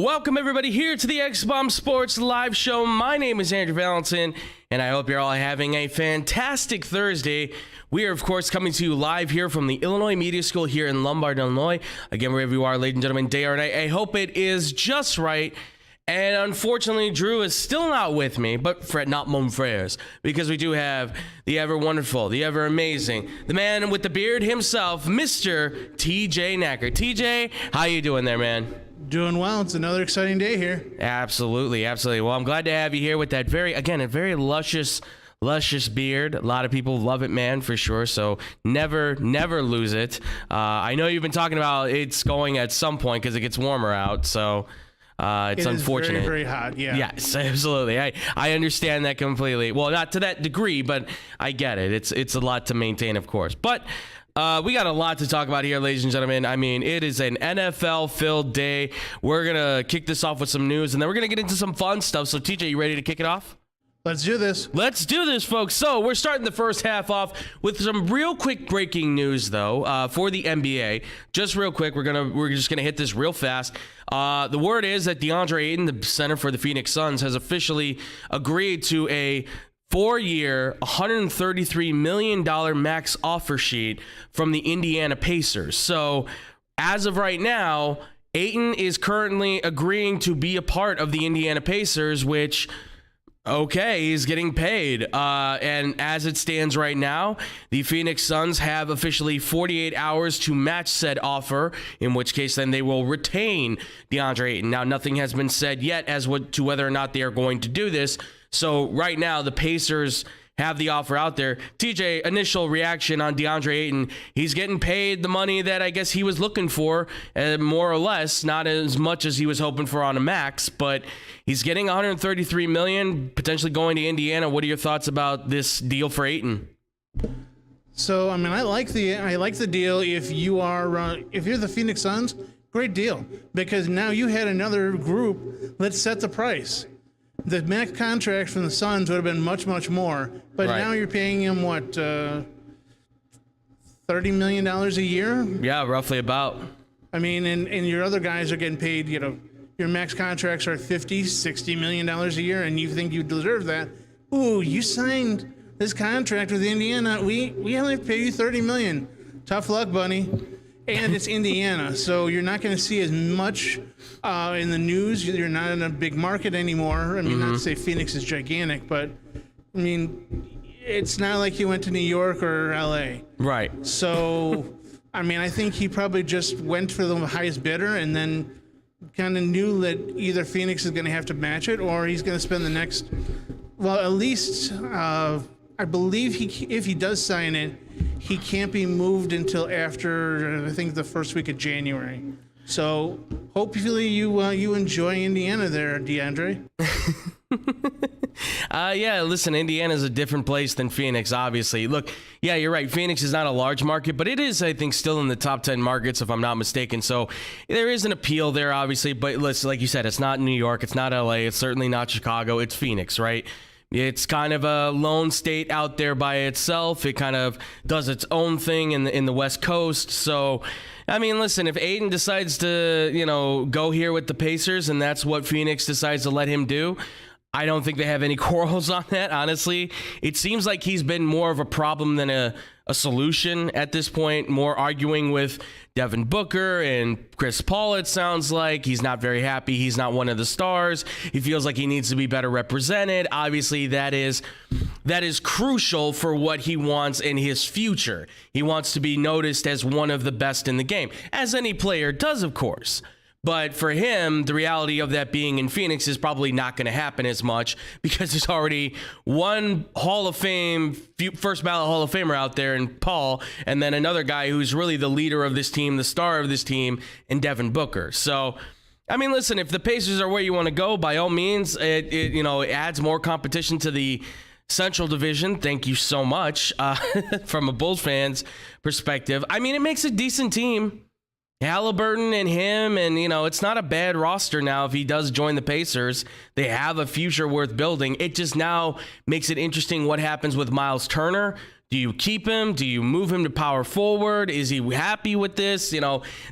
Welcome everybody here to the X-Bomb Sports Live Show. My name is Andrew Valentin, and I hope you're all having a fantastic Thursday. We are, of course, coming to you live here from the Illinois Media School here in Lombard, Illinois. Again, wherever you are, ladies and gentlemen, day or night, I hope it is just right. And unfortunately, Drew is still not with me, but fret not, mon frères, because we do have the ever wonderful, the ever amazing, the man with the beard himself, Mr. TJ Knacker. TJ, how you doing there, man? Doing well. It's another exciting day here. Absolutely, absolutely. Well, I'm glad to have you here with that a very luscious beard. A lot of people love it, man, for sure. So never lose it. I know you've been talking about it's going at some point because it gets warmer out. So it's unfortunate. Very, very hot. Yeah. Yes, absolutely. I understand that completely. Well, not to that degree, but I get it. It's a lot to maintain, of course. But we got a lot to talk about here, ladies and gentlemen. I mean, it is an NFL-filled day. We're going to kick this off with some news, and then we're going to get into some fun stuff. So, TJ, you ready to kick it off? Let's do this. Let's do this, folks. So we're starting the first half off with some real quick breaking news, though, for the NBA. Just real quick, we're just gonna hit this real fast. The word is that Deandre Ayton, the center for the Phoenix Suns, has officially agreed to a 4-year, $133 million max offer sheet from the Indiana Pacers. So as of right now, Ayton is currently agreeing to be a part of the Indiana Pacers, which, okay, he's getting paid. And as it stands right now, the Phoenix Suns have officially 48 hours to match said offer, in which case then they will retain Deandre Ayton. Now, nothing has been said yet as to whether or not they are going to do this. So right now, the Pacers have the offer out there. TJ, initial reaction on Deandre Ayton. He's getting paid the money that I guess he was looking for, more or less, not as much as he was hoping for on a max, but he's getting $133 million, potentially going to Indiana. What are your thoughts about this deal for Ayton? So, I mean, I like the deal. If you're the Phoenix Suns, great deal, because now you had another group. Let's set the price. The max contract from the Suns would have been much, much more, but right now you're paying him what, $30 million a year? Yeah, roughly about. I mean, and your other guys are getting paid. Your max contracts are $50-60 million a year, and you think you deserve that. Ooh, you signed this contract with Indiana. We only pay you $30 million. Tough luck, buddy. And it's Indiana, so you're not going to see as much in the news. You're not in a big market anymore. I mean, not to say Phoenix is gigantic, but, I mean, it's not like you went to New York or L.A. Right. So, I mean, I think he probably just went for the highest bidder and then kind of knew that either Phoenix is going to have to match it or he's going to spend the next, well, at least I believe if he does sign it, he can't be moved until after, I think, the first week of January. So hopefully you enjoy Indiana there, Deandre. Yeah, listen, Indiana's a different place than Phoenix, obviously. Look, yeah, you're right. Phoenix is not a large market, but it is, I think, still in the top 10 markets, if I'm not mistaken. So there is an appeal there, obviously. But listen, like you said, it's not New York. It's not L.A. It's certainly not Chicago. It's Phoenix, right? It's kind of a lone state out there by itself. It kind of does its own thing in the West Coast. So, I mean, listen, if Ayton decides to, go here with the Pacers and that's what Phoenix decides to let him do, I don't think they have any quarrels on that, honestly. It seems like he's been more of a problem than a solution at this point, more arguing with Devin Booker and Chris Paul, it sounds like. He's not very happy. He's not one of the stars. He feels like he needs to be better represented. Obviously, that is crucial for what he wants in his future. He wants to be noticed as one of the best in the game, as any player does, of course. But for him, the reality of that being in Phoenix is probably not going to happen as much because there's already one Hall of Fame, first ballot Hall of Famer out there in Paul, and then another guy who's really the leader of this team, the star of this team, in Devin Booker. So, I mean, listen, if the Pacers are where you want to go, by all means, it adds more competition to the Central Division. Thank you so much from a Bulls fan's perspective. I mean, it makes a decent team. Halliburton and him, and, it's not a bad roster now if he does join the Pacers. They have a future worth building. It just now makes it interesting what happens with Miles Turner. Do you keep him? Do you move him to power forward? Is he happy with this?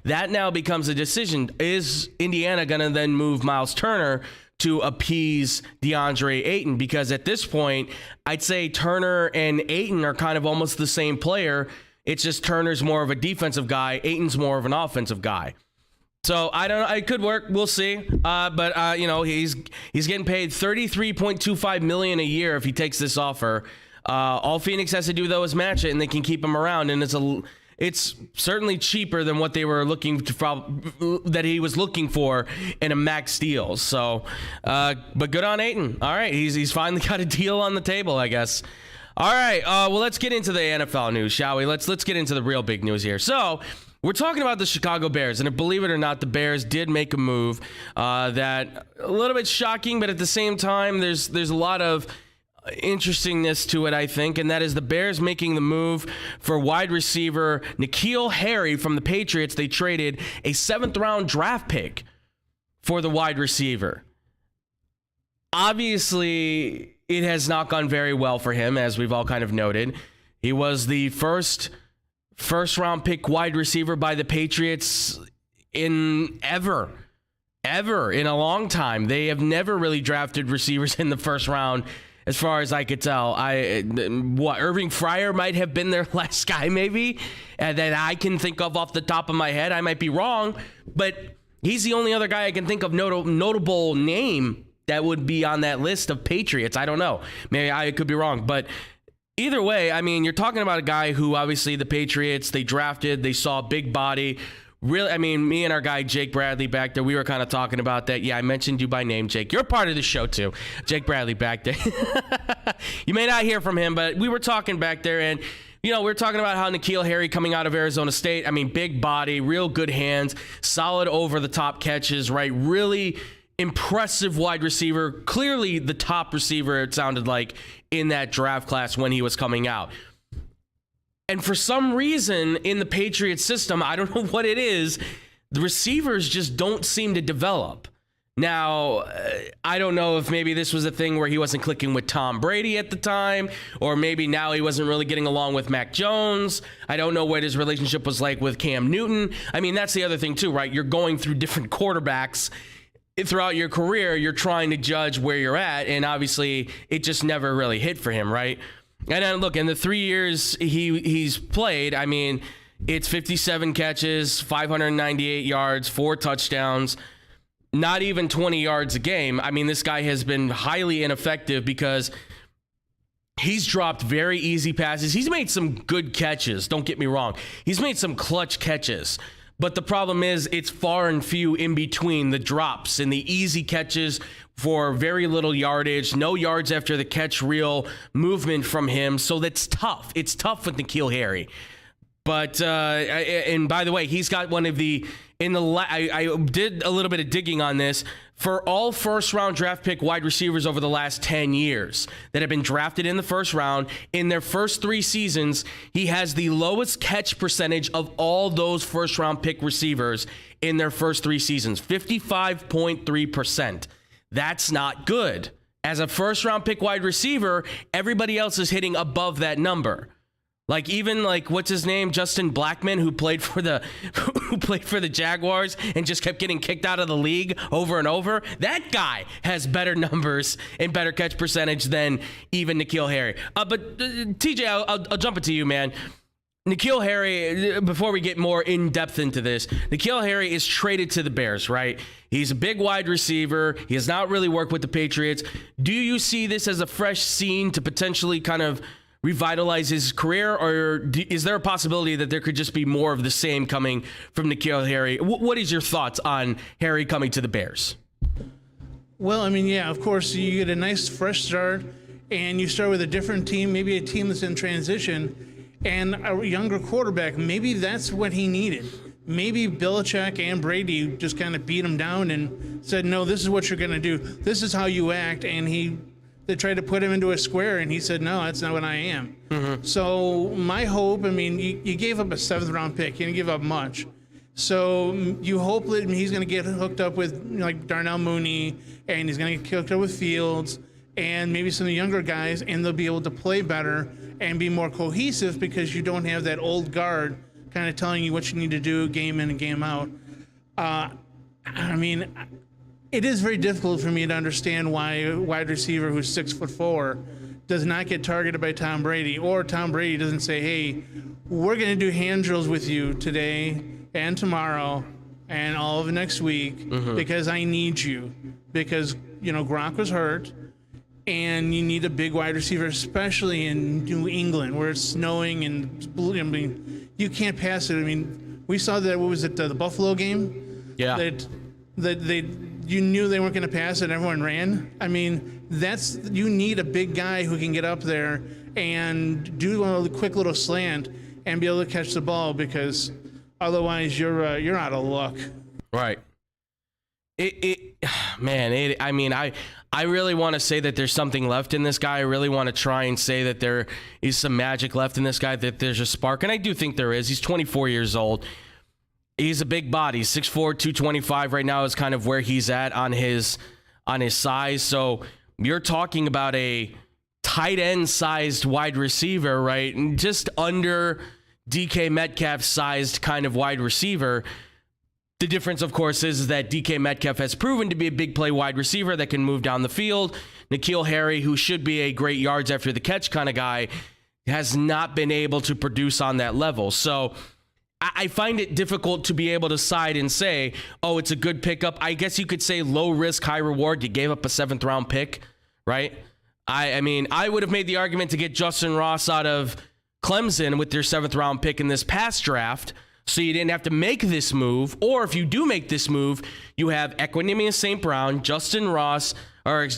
That now becomes a decision. Is Indiana going to then move Miles Turner to appease Deandre Ayton? Because at this point, I'd say Turner and Ayton are kind of almost the same player. It's just Turner's more of a defensive guy. Ayton's more of an offensive guy. So I don't know. It could work. We'll see. But he's getting paid $33.25 million a year if he takes this offer. All Phoenix has to do though is match it, and they can keep him around. And it's certainly cheaper than what they were looking to that he was looking for in a max deal. So, but good on Ayton. All right, he's finally got a deal on the table, I guess. All right. Well, let's get into the NFL news, shall we? Let's get into the real big news here. So, we're talking about the Chicago Bears, and believe it or not, the Bears did make a move that a little bit shocking, but at the same time, there's a lot of interestingness to it, I think, and that is the Bears making the move for wide receiver N'Keal Harry from the Patriots. They traded a 7th-round draft pick for the wide receiver. Obviously, it has not gone very well for him, as we've all kind of noted. He was the first-round pick wide receiver by the Patriots in ever in a long time. They have never really drafted receivers in the first round, as far as I could tell. Irving Fryer might have been their last guy, maybe, that I can think of off the top of my head. I might be wrong, but he's the only other guy I can think of notable name that would be on that list of Patriots. I don't know. Maybe I could be wrong, but either way, I mean, you're talking about a guy who obviously the Patriots, they drafted, they saw a big body. Really, I mean, me and our guy Jake Bradley back there, we were kind of talking about that. Yeah, I mentioned you by name, Jake. You're part of the show too. Jake Bradley back there. You may not hear from him, but we were talking back there, and we were talking about how N'Keal Harry coming out of Arizona State, I mean, big body, real good hands, solid over-the-top catches, right? Really impressive wide receiver. Clearly the top receiver, it sounded like, in that draft class when he was coming out. And for some reason in the Patriots system, I don't know what it is, the receivers just don't seem to develop. Now, I don't know if maybe this was a thing where he wasn't clicking with Tom Brady at the time, or maybe now he wasn't really getting along with Mac Jones. I don't know what his relationship was like with Cam Newton. I mean, that's the other thing too, right? You're going through different quarterbacks throughout your career. You're trying to judge where you're at, and obviously it just never really hit for him, right? And then look, in the 3 years he's played, I mean, it's 57 catches, 598 yards, 4 touchdowns, not even 20 yards a game. I mean, this guy has been highly ineffective because he's dropped very easy passes. He's made some good catches, don't get me wrong. He's made some clutch catches. But the problem is it's far and few in between the drops and the easy catches for very little yardage, no yards after the catch, real movement from him. So that's tough. It's tough with N'Keal Harry. But, and by the way, he's got one of the, I did a little bit of digging on this. For all first-round draft pick wide receivers over the last 10 years that have been drafted in the first round, in their first 3 seasons, he has the lowest catch percentage of all those first-round pick receivers in their first 3 seasons, 55.3%. That's not good. As a first-round pick wide receiver, everybody else is hitting above that number. Like even what's his name, Justin Blackmon, who played for the Jaguars and just kept getting kicked out of the league over and over. That guy has better numbers and better catch percentage than even N'Keal Harry. But TJ, I'll jump it to you, man. N'Keal Harry, before we get more in depth into this, N'Keal Harry is traded to the Bears, right? He's a big wide receiver. He has not really worked with the Patriots. Do you see this as a fresh scene to potentially kind of revitalize his career, or is there a possibility that there could just be more of the same coming from N'Keal Harry? What is your thoughts on Harry coming to the Bears? Well, I mean, yeah, of course, you get a nice fresh start, and you start with a different team, maybe a team that's in transition, and a younger quarterback. Maybe that's what he needed. Maybe Belichick and Brady just kind of beat him down and said, no, this is what you're going to do. This is how you act, and they tried to put him into a square, and he said, no, that's not what I am. Mm-hmm. So my hope, I mean, you gave up a 7th-round pick. You didn't give up much. So you hope that he's going to get hooked up with Darnell Mooney, and he's going to get hooked up with Fields, and maybe some of the younger guys, and they'll be able to play better and be more cohesive because you don't have that old guard kind of telling you what you need to do game in and game out. I mean, it is very difficult for me to understand why a wide receiver who's 6'4" does not get targeted by Tom Brady, or Tom Brady doesn't say, hey, we're going to do hand drills with you today and tomorrow and all of next week because I need you. Because, Gronk was hurt, and you need a big wide receiver, especially in New England where it's snowing and I mean, you can't pass it. I mean, we saw that, what was it, the Buffalo game? Yeah. That you knew they weren't going to pass it, and everyone ran. I mean, you need a big guy who can get up there and do a quick little slant and be able to catch the ball, because otherwise you're out of luck. Right. I really want to say that there's something left in this guy. I really want to try and say that there is some magic left in this guy, that there's a spark, and I do think there is. He's 24 years old. He's a big body. 6'4", 225 right now is kind of where he's at on his size. So you're talking about a tight end sized wide receiver, right? And just under DK Metcalf sized kind of wide receiver. The difference, of course, is that DK Metcalf has proven to be a big play wide receiver that can move down the field. N'Keal Harry, who should be a great yards after the catch kind of guy, has not been able to produce on that level. So I find it difficult to be able to side and say, oh, it's a good pickup. I guess you could say low risk, high reward. You gave up a 7th round pick, right? I mean, I would have made the argument to get Justin Ross out of Clemson with their 7th round pick in this past draft, so you didn't have to make this move. Or if you do make this move, you have Equanimeous St. Brown, Justin Ross, and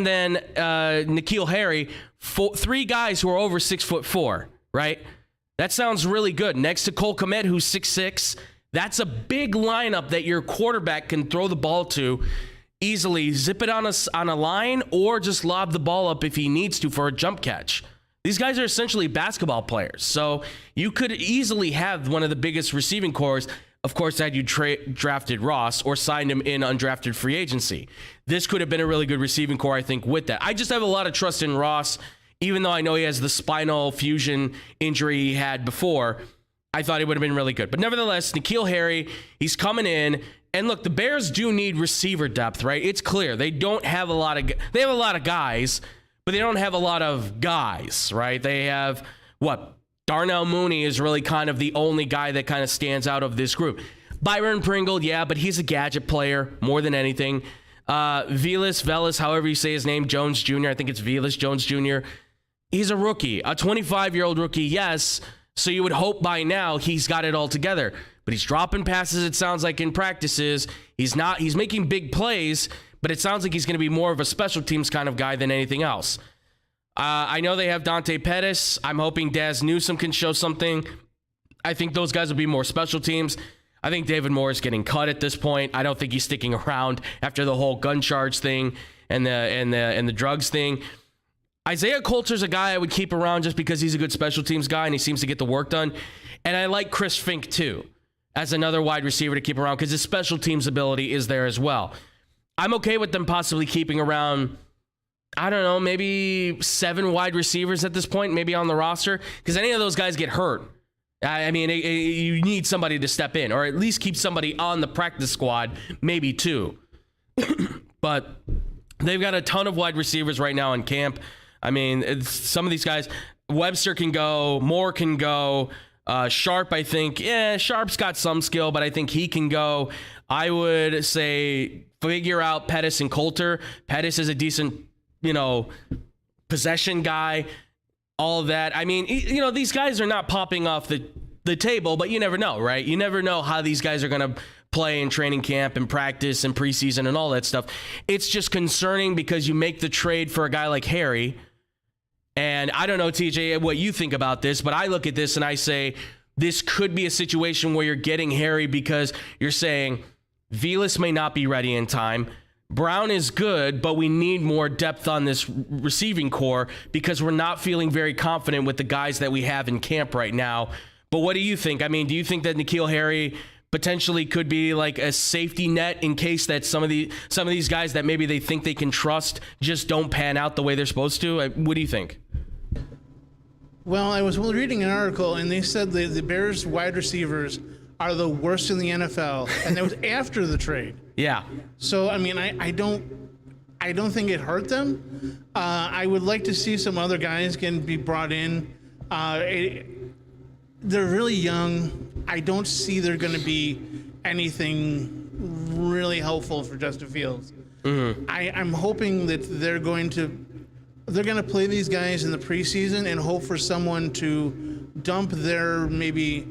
then N'Keal Harry, 3 guys who are over 6'4", right? That sounds really good. Next to Cole Kmet, who's 6'6", that's a big lineup that your quarterback can throw the ball to easily, zip it on a line, or just lob the ball up if he needs to for a jump catch. These guys are essentially basketball players, so you could easily have one of the biggest receiving cores, of course, had you drafted Ross or signed him in undrafted free agency. This could have been a really good receiving core, I think, with that. I just have a lot of trust in Ross. Even though I know he has the spinal fusion injury he had before, I thought he would have been really good. But nevertheless, N'Keal Harry, he's coming in. And look, the Bears do need receiver depth, right? It's clear. They have a lot of guys, but they don't have a lot of guys, right? They have, Darnell Mooney is really kind of the only guy that kind of stands out of this group. Byron Pringle, yeah, but he's a gadget player more than anything. Velas, however you say his name, Jones Jr., I think it's Velas Jones Jr., he's a rookie, a 25-year-old rookie, yes, so you would hope by now he's got it all together. But he's dropping passes, it sounds like, in practices. He's making big plays, but it sounds like he's going to be more of a special teams kind of guy than anything else. I know they have Dante Pettis. I'm hoping Daz Newsome can show something. I think those guys will be more special teams. I think David Moore is getting cut at this point. I don't think he's sticking around after the whole gun charge thing and the drugs thing. Isaiah Coulter's a guy I would keep around just because he's a good special teams guy and he seems to get the work done. And I like Chris Fink too as another wide receiver to keep around because his special teams ability is there as well. I'm okay with them possibly keeping around, I don't know, maybe 7 wide receivers at this point, maybe on the roster, because any of those guys get hurt. I mean, you need somebody to step in, or at least keep somebody on the practice squad, maybe 2. But they've got a ton of wide receivers right now in camp. I mean, some of these guys, Webster can go, Moore can go, Sharp, I think, Sharp's got some skill, but I think he can go. I would say figure out Pettis and Coulter. Pettis is a decent, possession guy, all of that. I mean, these guys are not popping off the table, but you never know, right? You never know how these guys are going to play in training camp and practice and preseason and all that stuff. It's just concerning because you make the trade for a guy like Harry. And I don't know, TJ, what you think about this, but I look at this and I say, this could be a situation where you're getting Harry because you're saying Velas may not be ready in time. Brown is good, but we need more depth on this receiving core because we're not feeling very confident with the guys that we have in camp right now. But what do you think? I mean, do you think that N'Keal Harry potentially could be like a safety net in case that some of these guys that maybe they think they can trust just don't pan out the way they're supposed to? What do you think? Well, I was reading an article, and they said the Bears wide receivers are the worst in the NFL, and that was after the trade. Yeah. So, I mean, I don't think it hurt them. I would like to see some other guys can be brought in. They're really young. I don't see they're going to be anything really helpful for Justin Fields. Mm-hmm. I'm hoping that they're going to play these guys in the preseason and hope for someone to dump their maybe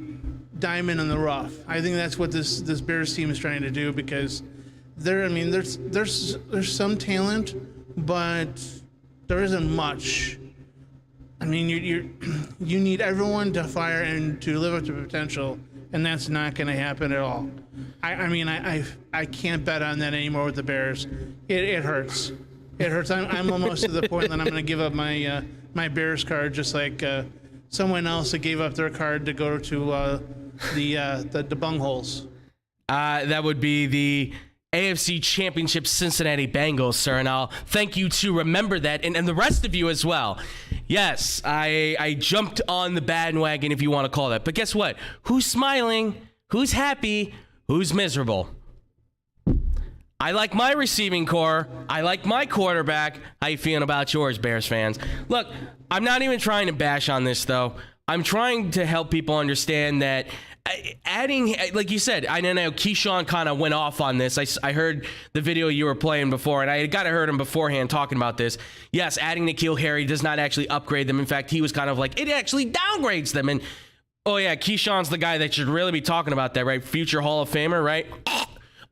diamond in the rough. I think that's what this Bears team is trying to do, because there's some talent, but there isn't much. I mean, you need everyone to fire and to live up to potential, and that's not going to happen at all. I can't bet on that anymore with the Bears. It hurts. It hurts. I'm almost to the point that I'm going to give up my my Bears card, just like someone else that gave up their card to go to the bungholes. That would be the AFC Championship Cincinnati Bengals, sir, and I'll thank you to remember that, and the rest of you as well. Yes, I jumped on the bandwagon, if you want to call that. But guess what? Who's smiling? Who's happy? Who's miserable? I like my receiving core. I like my quarterback. How you feeling about yours, Bears fans? Look, I'm not even trying to bash on this, though. I'm trying to help people understand that adding, like you said, I know Keyshawn kind of went off on this. I heard the video you were playing before, and I got to heard him beforehand talking about this. Yes, adding N'Keal Harry does not actually upgrade them. In fact, he was kind of like, it actually downgrades them. And, oh, yeah, Keyshawn's the guy that should really be talking about that, right? Future Hall of Famer, right?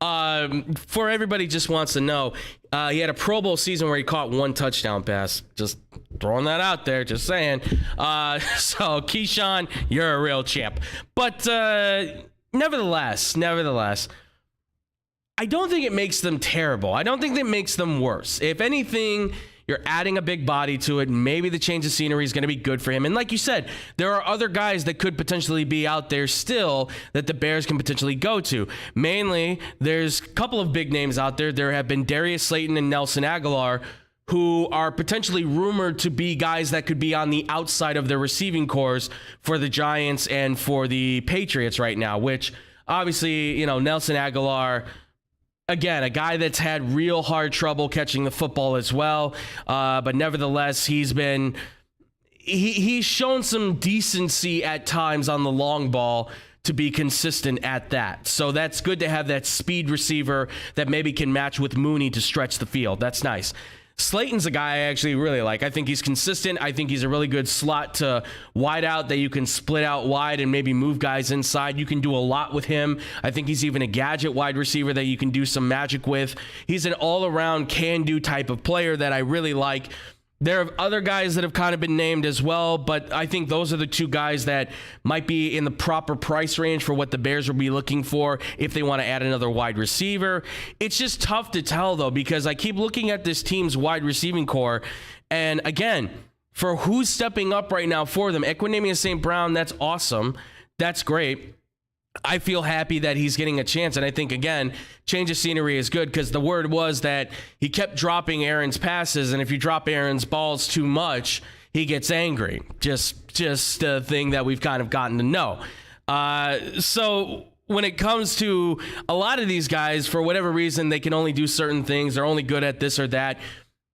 For everybody just wants to know, he had a Pro Bowl season where he caught one touchdown pass. Just throwing that out there, just saying. So, Keyshawn, you're a real champ. But nevertheless, I don't think it makes them terrible. I don't think that makes them worse. If anything, you're adding a big body to it. Maybe the change of scenery is going to be good for him. And like you said, there are other guys that could potentially be out there still that the Bears can potentially go to. Mainly, there's a couple of big names out there. There have been Darius Slayton and Nelson Aguilar, who are potentially rumored to be guys that could be on the outside of their receiving cores for the Giants and for the Patriots right now, which obviously, Nelson Aguilar, again, a guy that's had real hard trouble catching the football as well. But nevertheless, he's shown some decency at times on the long ball to be consistent at that. So that's good to have that speed receiver that maybe can match with Mooney to stretch the field. That's nice. Slayton's a guy I actually really like. I think he's consistent. I think he's a really good slot to wide out that you can split out wide and maybe move guys inside. You can do a lot with him. I think he's even a gadget wide receiver that you can do some magic with. He's an all-around can-do type of player that I really like. There are other guys that have kind of been named as well, but I think those are the two guys that might be in the proper price range for what the Bears will be looking for if they want to add another wide receiver. It's just tough to tell, though, because I keep looking at this team's wide receiving core, and again, for who's stepping up right now for them, Equanimeous St. Brown, that's awesome. That's great. I feel happy that he's getting a chance, and I think, again, change of scenery is good because the word was that he kept dropping Aaron's passes, and if you drop Aaron's balls too much, he gets angry. Just a thing that we've kind of gotten to know. So when it comes to a lot of these guys, for whatever reason, they can only do certain things. They're only good at this or that.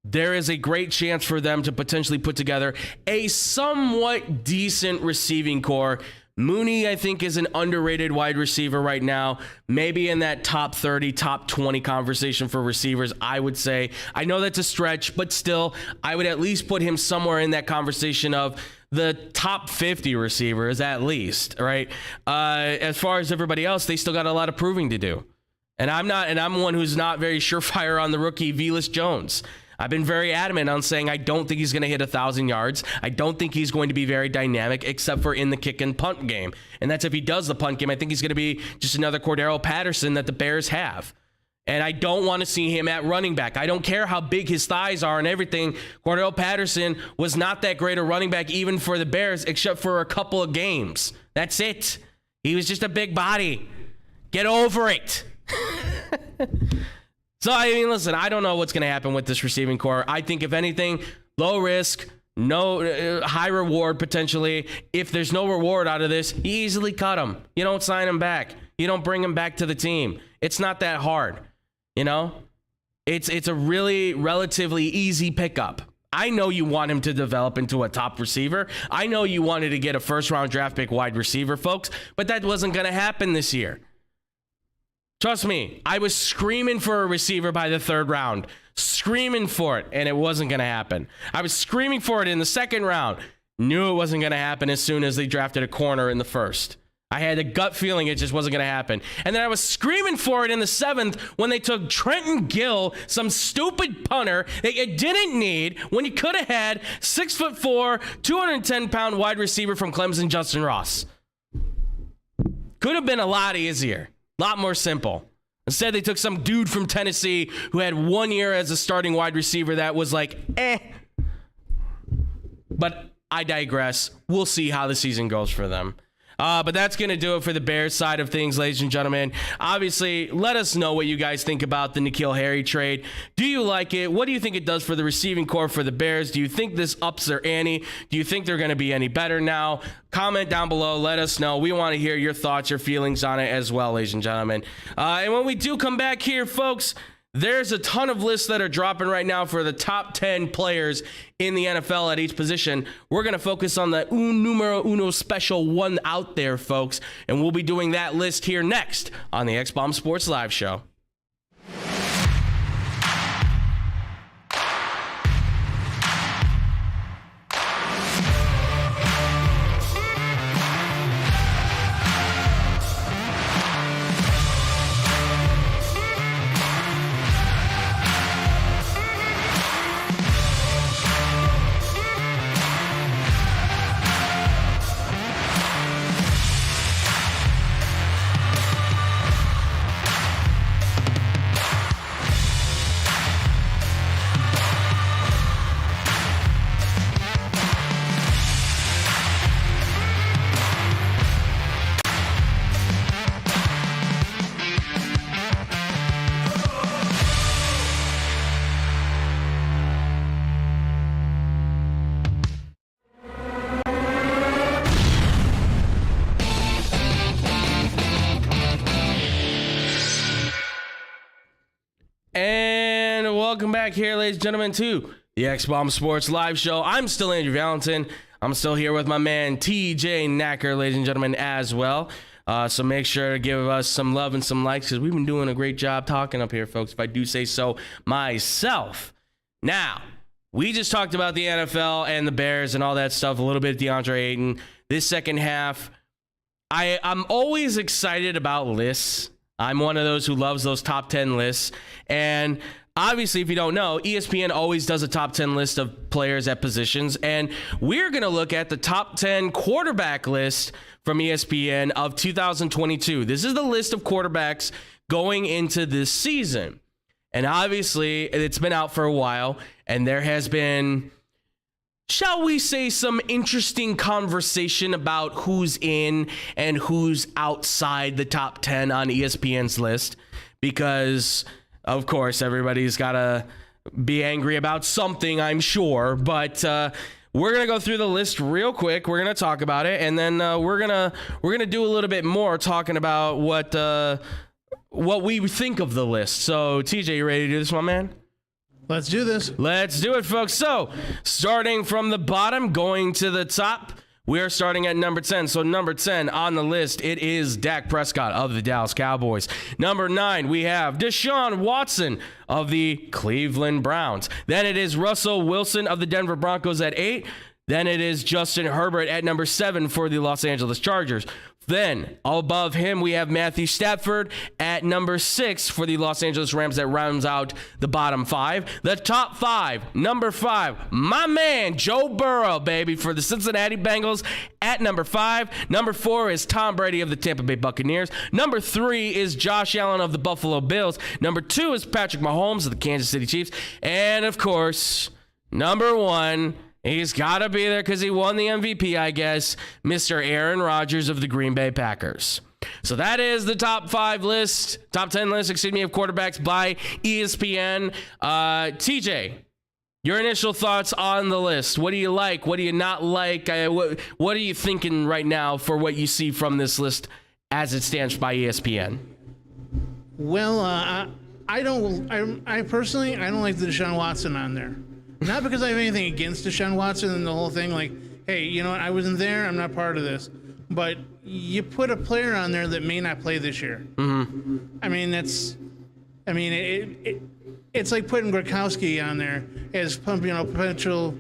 There is a great chance for them to potentially put together a somewhat decent receiving core. Mooney, I think, is an underrated wide receiver right now. Maybe in that top 30, top 20 conversation for receivers, I would say. I know that's a stretch, but still, I would at least put him somewhere in that conversation of the top 50 receivers at least, right? As far as everybody else, they still got a lot of proving to do. And I'm one who's not very surefire on the rookie Velus Jones. I've been very adamant on saying I don't think he's going to hit 1,000 yards. I don't think he's going to be very dynamic except for in the kick and punt game. And that's if he does the punt game. I think he's going to be just another Cordero Patterson that the Bears have. And I don't want to see him at running back. I don't care how big his thighs are and everything. Cordero Patterson was not that great a running back even for the Bears except for a couple of games. That's it. He was just a big body. Get over it. So, I mean, listen, I don't know what's going to happen with this receiving core. I think, if anything, low risk, no high reward potentially. If there's no reward out of this, you easily cut him. You don't sign him back. You don't bring him back to the team. It's not that hard, you know? It's a really relatively easy pickup. I know you want him to develop into a top receiver. I know you wanted to get a first-round draft pick wide receiver, folks, but that wasn't going to happen this year. Trust me, I was screaming for a receiver by the third round. Screaming for it, and it wasn't going to happen. I was screaming for it in the second round. Knew it wasn't going to happen as soon as they drafted a corner in the first. I had a gut feeling it just wasn't going to happen. And then I was screaming for it in the seventh when they took Trenton Gill, some stupid punter that you didn't need when you could have had 6'4", 210-pound wide receiver from Clemson, Justin Ross. Could have been a lot easier, a lot more simple. Instead, they took some dude from Tennessee who had 1 year as a starting wide receiver that was like, eh. But I digress. We'll see how the season goes for them. But that's going to do it for the Bears side of things, ladies and gentlemen. Obviously, let us know what you guys think about the N'Keal Harry trade. Do you like it? What do you think it does for the receiving core for the Bears? Do you think this ups their ante? Do you think they're going to be any better now? Comment down below. Let us know. We want to hear your thoughts, your feelings on it as well, ladies and gentlemen. And when we do come back here, folks, there's a ton of lists that are dropping right now for the top 10 players in the NFL at each position. We're going to focus on the numero uno special one out there, folks, and we'll be doing that list here next on the X-Bomb Sports Live Show. And welcome back here, ladies and gentlemen, to the X-Bomb Sports Live Show. I'm still Andrew Valentin. I'm still here with my man TJ Knacker, ladies and gentlemen, as well. So make sure to give us some love and some likes because we've been doing a great job talking up here, folks, if I do say so myself. Now, we just talked about the NFL and the Bears and all that stuff, a little bit of Deandre Ayton. This second half, I'm always excited about lists. I'm one of those who loves those top 10 lists. And obviously, if you don't know, ESPN always does a top 10 list of players at positions. And we're going to look at the top 10 quarterback list from ESPN of 2022. This is the list of quarterbacks going into this season. And obviously, it's been out for a while. And there has been, shall we say, some interesting conversation about who's in and who's outside the top 10 on ESPN's list. Because, of course, everybody's got to be angry about something, I'm sure. But we're going to go through the list real quick. We're going to talk about it. And then we're gonna do a little bit more talking about what we think of the list. So, TJ, you ready to do this, my man? Let's do this. Let's do it, folks. So, starting from the bottom, going to the top, we are starting at number 10. So, number 10 on the list, it is Dak Prescott of the Dallas Cowboys. Number 9, we have Deshaun Watson of the Cleveland Browns. Then it is Russell Wilson of the Denver Broncos at 8. Then it is Justin Herbert at number 7 for the Los Angeles Chargers. Then, above him, we have Matthew Stafford at number 6 for the Los Angeles Rams. That rounds out the bottom 5. The top 5, number 5, my man, Joe Burrow, baby, for the Cincinnati Bengals at number 5. Number 4 is Tom Brady of the Tampa Bay Buccaneers. Number 3 is Josh Allen of the Buffalo Bills. Number 2 is Patrick Mahomes of the Kansas City Chiefs. And, of course, number 1 He's got to be there because he won the MVP, I guess. Mr. Aaron Rodgers of the Green Bay Packers. So that is the top 10 list, of quarterbacks by ESPN. TJ, your initial thoughts on the list. What do you like? What do you not like? What are you thinking right now for what you see from this list as it stands by ESPN? Well, I personally don't like the Deshaun Watson on there. Not because I have anything against Deshaun Watson and the whole thing. Like, hey, you know what? I wasn't there. I'm not part of this. But you put a player on there that may not play this year. Mm-hmm. I mean, it's like putting Gronkowski on there as potential,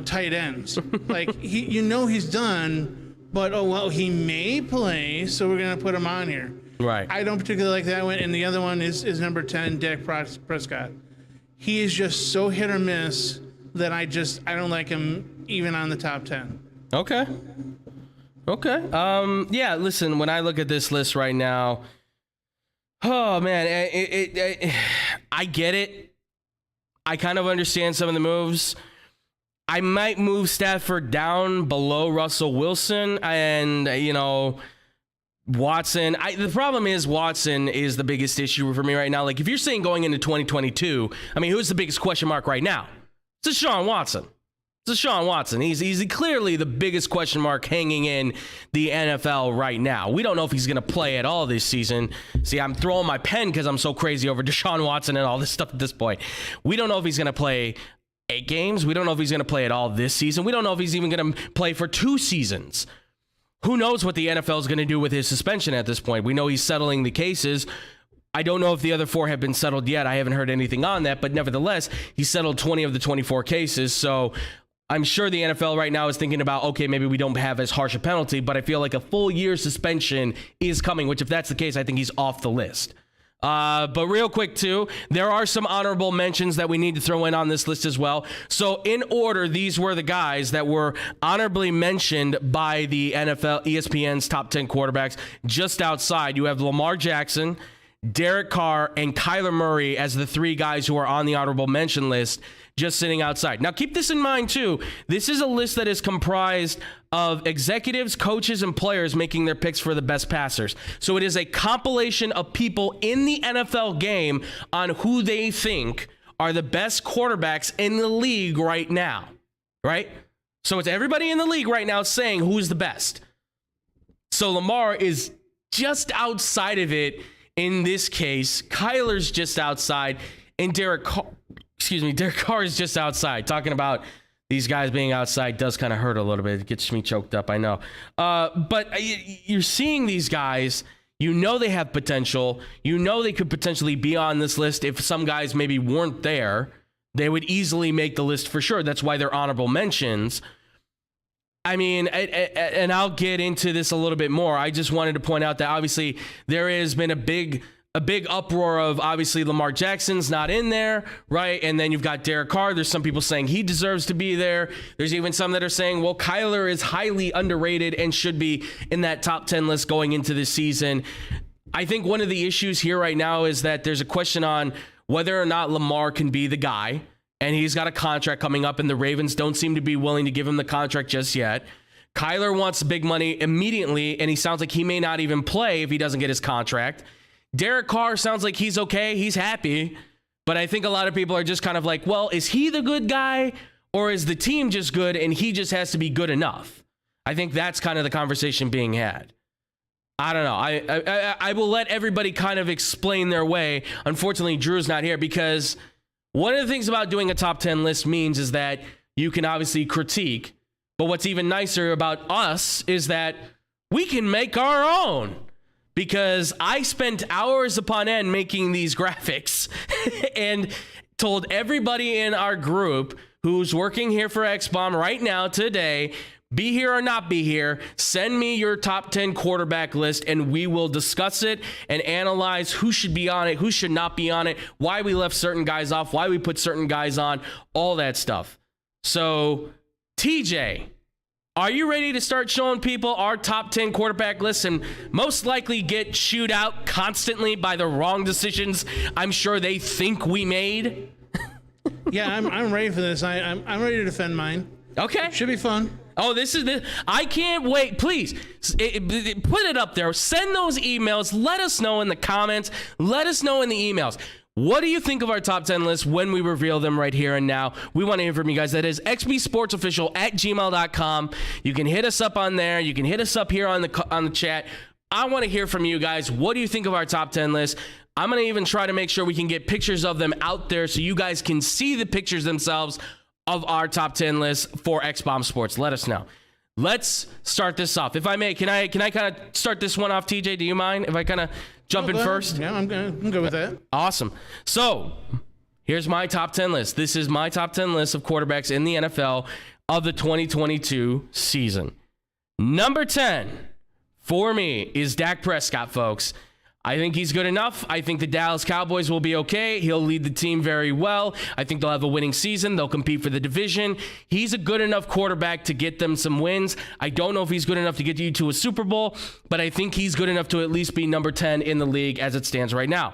tight ends. Like he's done, but he may play, so we're gonna put him on here. Right. I don't particularly like that one, and the other one is number 10, Dak Prescott. He is just so hit or miss that I don't like him even on the top 10. Okay. Yeah, listen, when I look at this list right now, oh, man, I get it. I kind of understand some of the moves. I might move Stafford down below Russell Wilson and, Watson. The problem is Watson is the biggest issue for me right now. Like, if you're saying going into 2022, I mean, who's the biggest question mark right now? It's Deshaun Watson. He's clearly the biggest question mark hanging in the NFL right now. We don't know if he's going to play at all this season. See, I'm throwing my pen because I'm so crazy over Deshaun Watson and all this stuff at this point. We don't know if he's going to play 8 games. We don't know if he's going to play at all this season. We don't know if he's even going to play for 2 seasons. Who knows what the NFL is going to do with his suspension at this point? We know he's settling the cases. I don't know if the other 4 have been settled yet. I haven't heard anything on that, but nevertheless, he settled 20 of the 24 cases. So I'm sure the NFL right now is thinking about, okay, maybe we don't have as harsh a penalty, but I feel like a full year suspension is coming, which if that's the case, I think he's off the list. But real quick, too, there are some honorable mentions that we need to throw in on this list as well. So in order, these were the guys that were honorably mentioned by the NFL, ESPN's top 10 quarterbacks. Just outside, you have Lamar Jackson, Derek Carr, and Kyler Murray as the 3 guys who are on the honorable mention list, just sitting outside. Now, keep this in mind, too. This is a list that is comprised of executives, coaches, and players making their picks for the best passers. So it is a compilation of people in the NFL game on who they think are the best quarterbacks in the league right now, right? So it's everybody in the league right now saying who's the best. So Lamar is just outside of it in this case. Kyler's just outside, and Derek Carr is just outside. Talking about these guys being outside does kind of hurt a little bit. It gets me choked up, I know. But you're seeing these guys, they have potential. They could potentially be on this list. If some guys maybe weren't there, they would easily make the list for sure. That's why they're honorable mentions. I mean, and I'll get into this a little bit more. I just wanted to point out that obviously there has been a big uproar of obviously Lamar Jackson's not in there, right? And then you've got Derek Carr. There's some people saying he deserves to be there. There's even some that are saying, well, Kyler is highly underrated and should be in that top 10 list going into this season. I think one of the issues here right now is that there's a question on whether or not Lamar can be the guy, and he's got a contract coming up, and the Ravens don't seem to be willing to give him the contract just yet. Kyler wants big money immediately, and he sounds like he may not even play if he doesn't get his contract. Derek Carr sounds like he's okay. He's happy. But I think a lot of people are just kind of like, well, is he the good guy, or is the team just good and he just has to be good enough? I think that's kind of the conversation being had. I don't know. I will let everybody kind of explain their way. Unfortunately, Drew's not here because one of the things about doing a top 10 list means is that you can obviously critique. But what's even nicer about us is that we can make our own. Because I spent hours upon end making these graphics and told everybody in our group who's working here for X-Bomb right now today, be here or not be here, send me your top 10 quarterback list and we will discuss it and analyze who should be on it, who should not be on it, why we left certain guys off, why we put certain guys on, all that stuff. So, TJ, are you ready to start showing people our top 10 quarterback lists and most likely get chewed out constantly by the wrong decisions I'm sure they think we made? Yeah, I'm ready for this. I'm ready to defend mine. Okay. Should be fun. Oh, I can't wait. Please, put it up there. Send those emails. Let us know in the comments. Let us know in the emails. What do you think of our top 10 list when we reveal them right here and now? We want to hear from you guys. That is xbsportsofficial@gmail.com. You can hit us up on there. You can hit us up here on the chat. I want to hear from you guys. What do you think of our top 10 list? I'm going to even try to make sure we can get pictures of them out there so you guys can see the pictures themselves of our top 10 list for X-Bomb Sports. Let us know. Let's start this off. If I may, can I kind of start this one off, TJ? Do you mind if I kind of jump in first? Yeah, I'm good with that. Awesome. So here's my top 10 list. This is my top 10 list of quarterbacks in the NFL of the 2022 season. Number 10 for me is Dak Prescott, folks. I think he's good enough. I think the Dallas Cowboys will be okay. He'll lead the team very well. I think they'll have a winning season. They'll compete for the division. He's a good enough quarterback to get them some wins. I don't know if he's good enough to get you to a Super Bowl, but I think he's good enough to at least be number 10 in the league as it stands right now.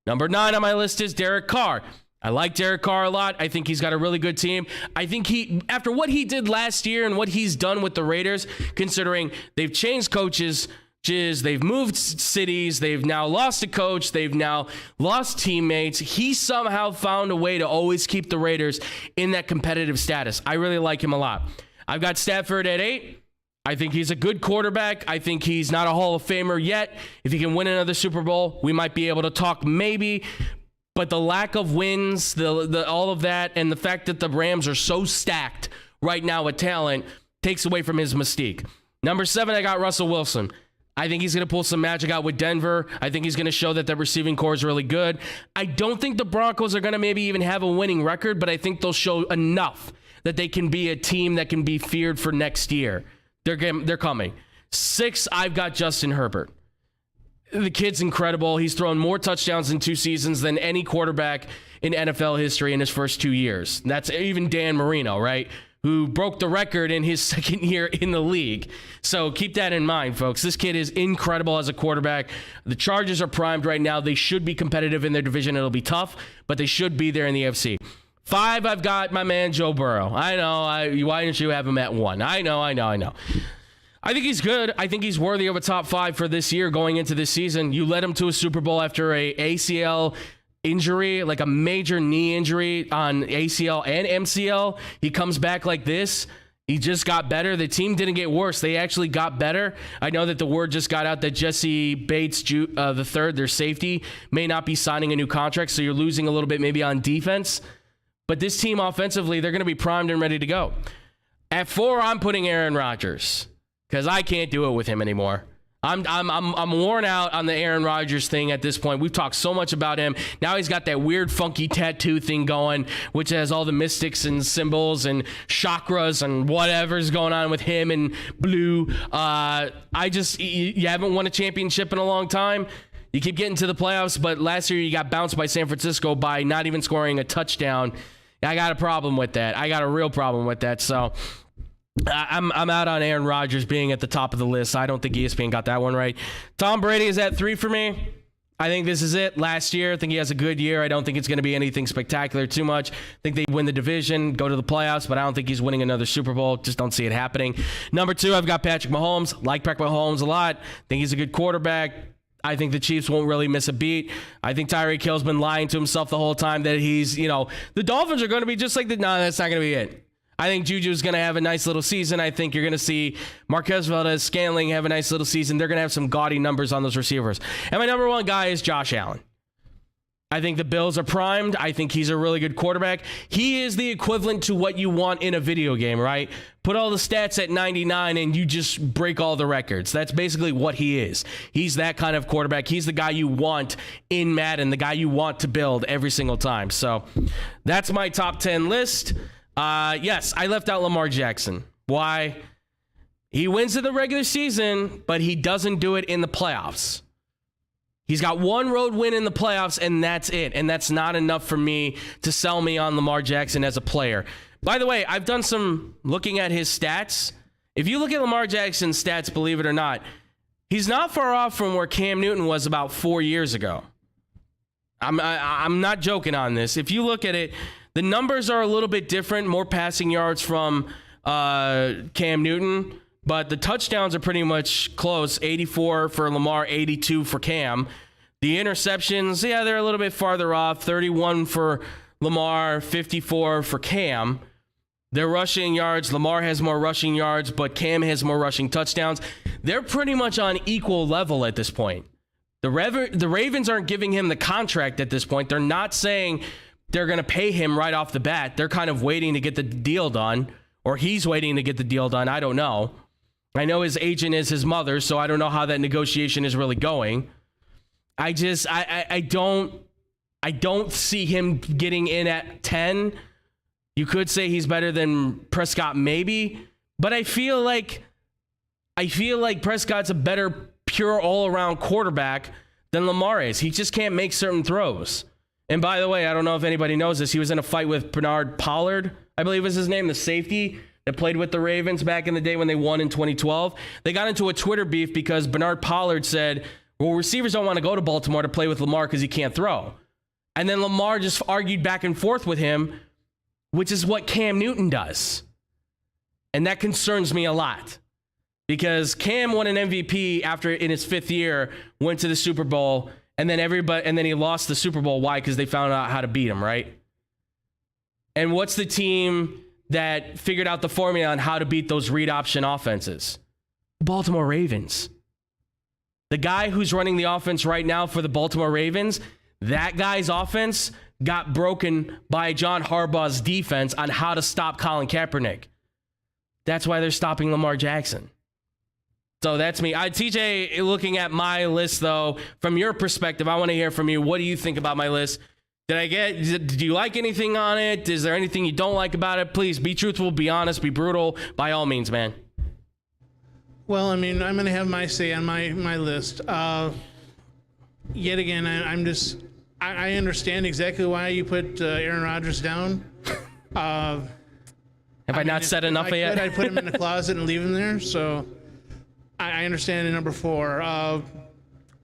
Number 9 on my list is Derek Carr. I like Derek Carr a lot. I think he's got a really good team. I think after what he did last year and what he's done with the Raiders, considering they've changed coaches, they've moved cities, they've now lost a coach, they've now lost teammates. He somehow found a way to always keep the Raiders in that competitive status. I really like him a lot. I've got Stafford at 8. I think he's a good quarterback. I think he's not a Hall of Famer yet. If he can win another Super Bowl, we might be able to talk maybe. But the lack of wins, all of that, and the fact that the Rams are so stacked right now with talent takes away from his mystique. Number 7, I got Russell Wilson. I think he's going to pull some magic out with Denver. I think he's going to show that the receiving core is really good. I don't think the Broncos are going to maybe even have a winning record, but I think they'll show enough that they can be a team that can be feared for next year. They're coming. 6, I've got Justin Herbert. The kid's incredible. He's thrown more touchdowns in 2 seasons than any quarterback in NFL history in his first 2 years. That's even Dan Marino, right? Who broke the record in his second year in the league. So keep that in mind, folks. This kid is incredible as a quarterback. The Chargers are primed right now. They should be competitive in their division. It'll be tough, but they should be there in the AFC. 5, I've got my man Joe Burrow. I know. Why didn't you have him at 1? I know. I think he's good. I think he's worthy of a top 5 for this year going into this season. You led him to a Super Bowl after a ACL injury, like a major knee injury on ACL and MCL. He comes back like this. He just got better. The team didn't get worse. They actually got better. I know that the word just got out that Jesse Bates the third, their safety, may not be signing a new contract, so you're losing a little bit maybe on defense. But this team offensively, they're going to be primed and ready to go. At 4, I'm putting Aaron Rodgers because I can't do it with him anymore. I'm worn out on the Aaron Rodgers thing at this point. We've talked so much about him. Now he's got that weird funky tattoo thing going, which has all the mystics and symbols chakras and whatever's going on with him and blue. You haven't won a championship in a long time. You keep getting to the playoffs, but last year you got bounced by San Francisco by not even scoring a touchdown. I got a problem with that. I got a real problem with that. So I'm out on Aaron Rodgers being at the top of the list. I don't think ESPN got that one right. Tom Brady is at 3 for me. I think this is it. Last year, I think he has a good year. I don't think it's going to be anything spectacular too much. I think they win the division, go to the playoffs, but I don't think he's winning another Super Bowl. Just don't see it happening. Number 2, I've got Patrick Mahomes. Like Patrick Mahomes a lot. I think he's a good quarterback. I think the Chiefs won't really miss a beat. I think Tyreek Hill's been lying to himself the whole time that he's, the Dolphins are going to be just like no, that's not going to be it. I think Juju's going to have a nice little season. I think you're going to see Marquez Valdez, Scantling have a nice little season. They're going to have some gaudy numbers on those receivers. And my number 1 guy is Josh Allen. I think the Bills are primed. I think he's a really good quarterback. He is the equivalent to what you want in a video game, right? Put all the stats at 99 and you just break all the records. That's basically what he is. He's that kind of quarterback. He's the guy you want in Madden, the guy you want to build every single time. So that's my top 10 list. Yes, I left out Lamar Jackson. Why? He wins in the regular season, but he doesn't do it in the playoffs. He's got 1 road win in the playoffs, and that's it. And that's not enough for me to sell me on Lamar Jackson as a player. By the way, I've done some looking at his stats. If you look at Lamar Jackson's stats, believe it or not, he's not far off from where Cam Newton was about 4 years ago. I'm not joking on this. If you look at it, the numbers are a little bit different, more passing yards from Cam Newton, but the touchdowns are pretty much close. 84 for Lamar, 82 for Cam. The interceptions, yeah, they're a little bit farther off. 31 for Lamar, 54 for Cam. Their rushing yards, Lamar has more rushing yards, but Cam has more rushing touchdowns. They're pretty much on equal level at this point. The Ravens aren't giving him the contract at this point. They're not saying they're going to pay him right off the bat. They're kind of waiting to get the deal done, or he's waiting to get the deal done. I don't know. I know his agent is his mother, so I don't know how that negotiation is really going. I don't see him getting in at 10. You could say he's better than Prescott, maybe, but I feel like Prescott's a better pure all-around quarterback than Lamar is. He just can't make certain throws. And by the way, I don't know if anybody knows this, he was in a fight with Bernard Pollard, I believe was his name, the safety that played with the Ravens back in the day when they won in 2012. They got into a Twitter beef because Bernard Pollard said, well, receivers don't want to go to Baltimore to play with Lamar because he can't throw. And then Lamar just argued back and forth with him, which is what Cam Newton does. And that concerns me a lot because Cam won an MVP after in his 5th year, went to the Super Bowl, and then he lost the Super Bowl. Why? Because they found out how to beat him, right? And what's the team that figured out the formula on how to beat those read option offenses? Baltimore Ravens. The guy who's running the offense right now for the Baltimore Ravens, that guy's offense got broken by John Harbaugh's defense on how to stop Colin Kaepernick. That's why they're stopping Lamar Jackson. So that's me. TJ, looking at my list, though, from your perspective, I want to hear from you. What do you think about my list? Did you like anything on it? Is there anything you don't like about it? Please be truthful, be honest, be brutal. By all means, man. Well, I mean, I'm going to have my say on my list. Yet again, I understand exactly why you put Aaron Rodgers down. Have I not said enough yet? I'd put him in the closet and leave him there. So I understand in number 4.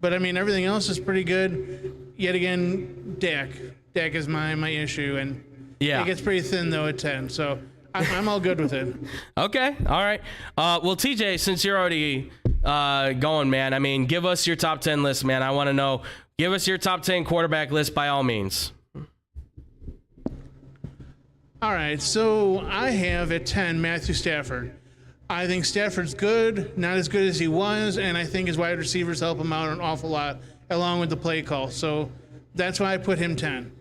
But I mean, everything else is pretty good. Yet again, Dak is my issue, and it gets pretty thin though at 10. So I'm all good with it. Okay, all right. Well, TJ, since you're already going, man, I mean, give us your top 10 list, man. I want to know. Give us your top 10 quarterback list by all means. All right, so I have at 10 Matthew Stafford. I think Stafford's good, not as good as he was, and I think his wide receivers help him out an awful lot, along with the play call. So that's why I put him 10.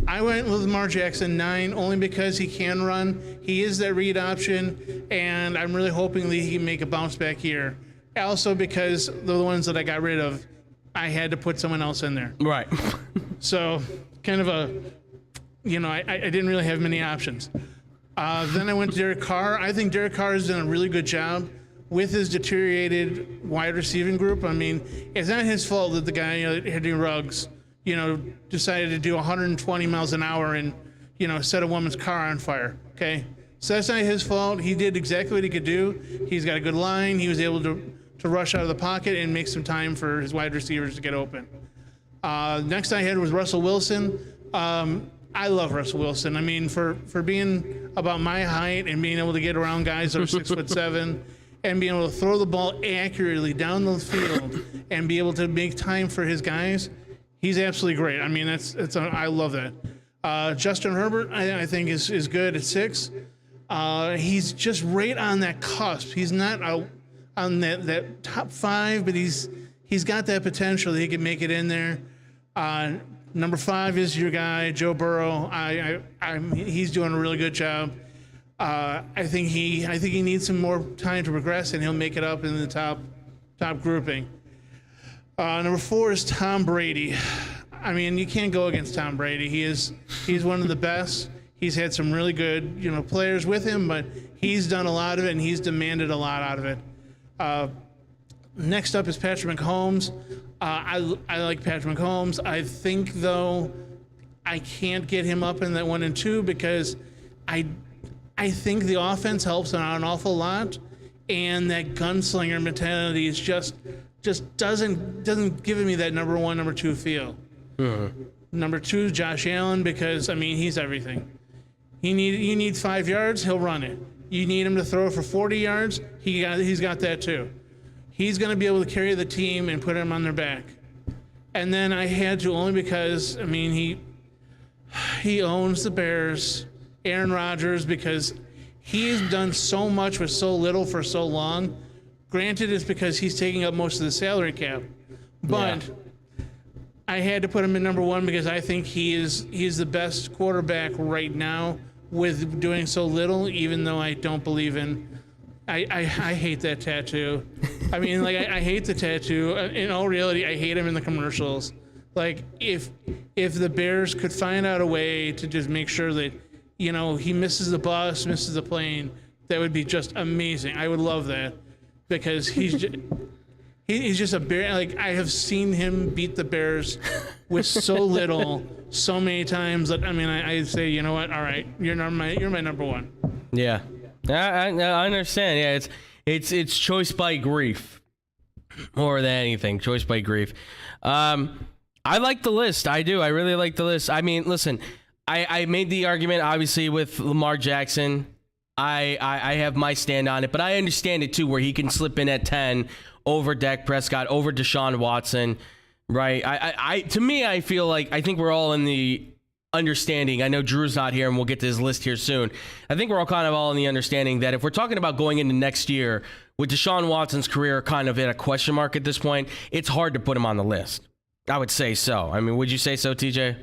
I went with Lamar Jackson 9, only because he can run. He is that read option, and I'm really hoping that he can make a bounce back here. Also because the ones that I got rid of, I had to put someone else in there. Right. So kind of I didn't really have many options. Then I went to Derek Carr. I think Derek Carr has done a really good job with his deteriorated wide receiving group. I mean, it's not his fault that the guy, Henry Ruggs, decided to do 120 miles an hour and, set a woman's car on fire. Okay. So that's not his fault. He did exactly what he could do. He's got a good line. He was able to rush out of the pocket and make some time for his wide receivers to get open. Next I had was Russell Wilson. I love Russell Wilson. I mean, for being about my height and being able to get around guys that are 6'7" and being able to throw the ball accurately down the field and be able to make time for his guys, he's absolutely great. I mean, I love that. Justin Herbert, I think is good at 6. He's just right on that cusp. He's not on that top 5, but he's got that potential that he can make it in there. Number 5 is your guy, Joe Burrow. He's doing a really good job. I think he needs some more time to progress, and he'll make it up in the top grouping. Number 4 is Tom Brady. I mean, you can't go against Tom Brady. He's one of the best. He's had some really good players with him, but he's done a lot of it, and he's demanded a lot out of it. Next up is Patrick Mahomes. I like Patrick Mahomes. I think, though, I can't get him up in that 1 and 2 because I think the offense helps him out an awful lot, and that gunslinger mentality is just doesn't give me that number 1, number 2 feel. Mm-hmm. Number 2 is Josh Allen because, I mean, he's everything. You need 5 yards, he'll run it. You need him to throw for 40 yards. He's got that too. He's going to be able to carry the team and put him on their back. And then I had to, only because, I mean, he owns the Bears, Aaron Rodgers, because he's done so much with so little for so long. Granted, it's because he's taking up most of the salary cap. But I had to put him in number one because I think he's the best quarterback right now with doing so little, even though I don't believe in. I hate that tattoo. I mean, like, I hate the tattoo. In all reality, I hate him in the commercials. Like, if the Bears could find out a way to just make sure that, you know, he misses the bus, misses the plane, that would be just amazing. I would love that because he's just a Bear. Like, I have seen him beat the Bears with so little, so many times that, I mean, I say, you know what? All right, you're my number one. Yeah. I understand. Yeah, it's choice by grief more than anything. Choice by grief. I like the list. I do. I really like the list. I mean, listen, I made the argument obviously with Lamar Jackson. I have my stand on it, but I understand it too, where he can slip in at 10 over Dak Prescott, over Deshaun Watson. Right. To me, I feel like I think we're all in the understanding. I know Drew's not here and we'll get to his list here soon. I think we're all kind of all in the understanding that if we're talking about going into next year with Deshaun Watson's career kind of at a question mark at this point, it's hard to put him on the list. I would say so. I mean, would you say so, TJ?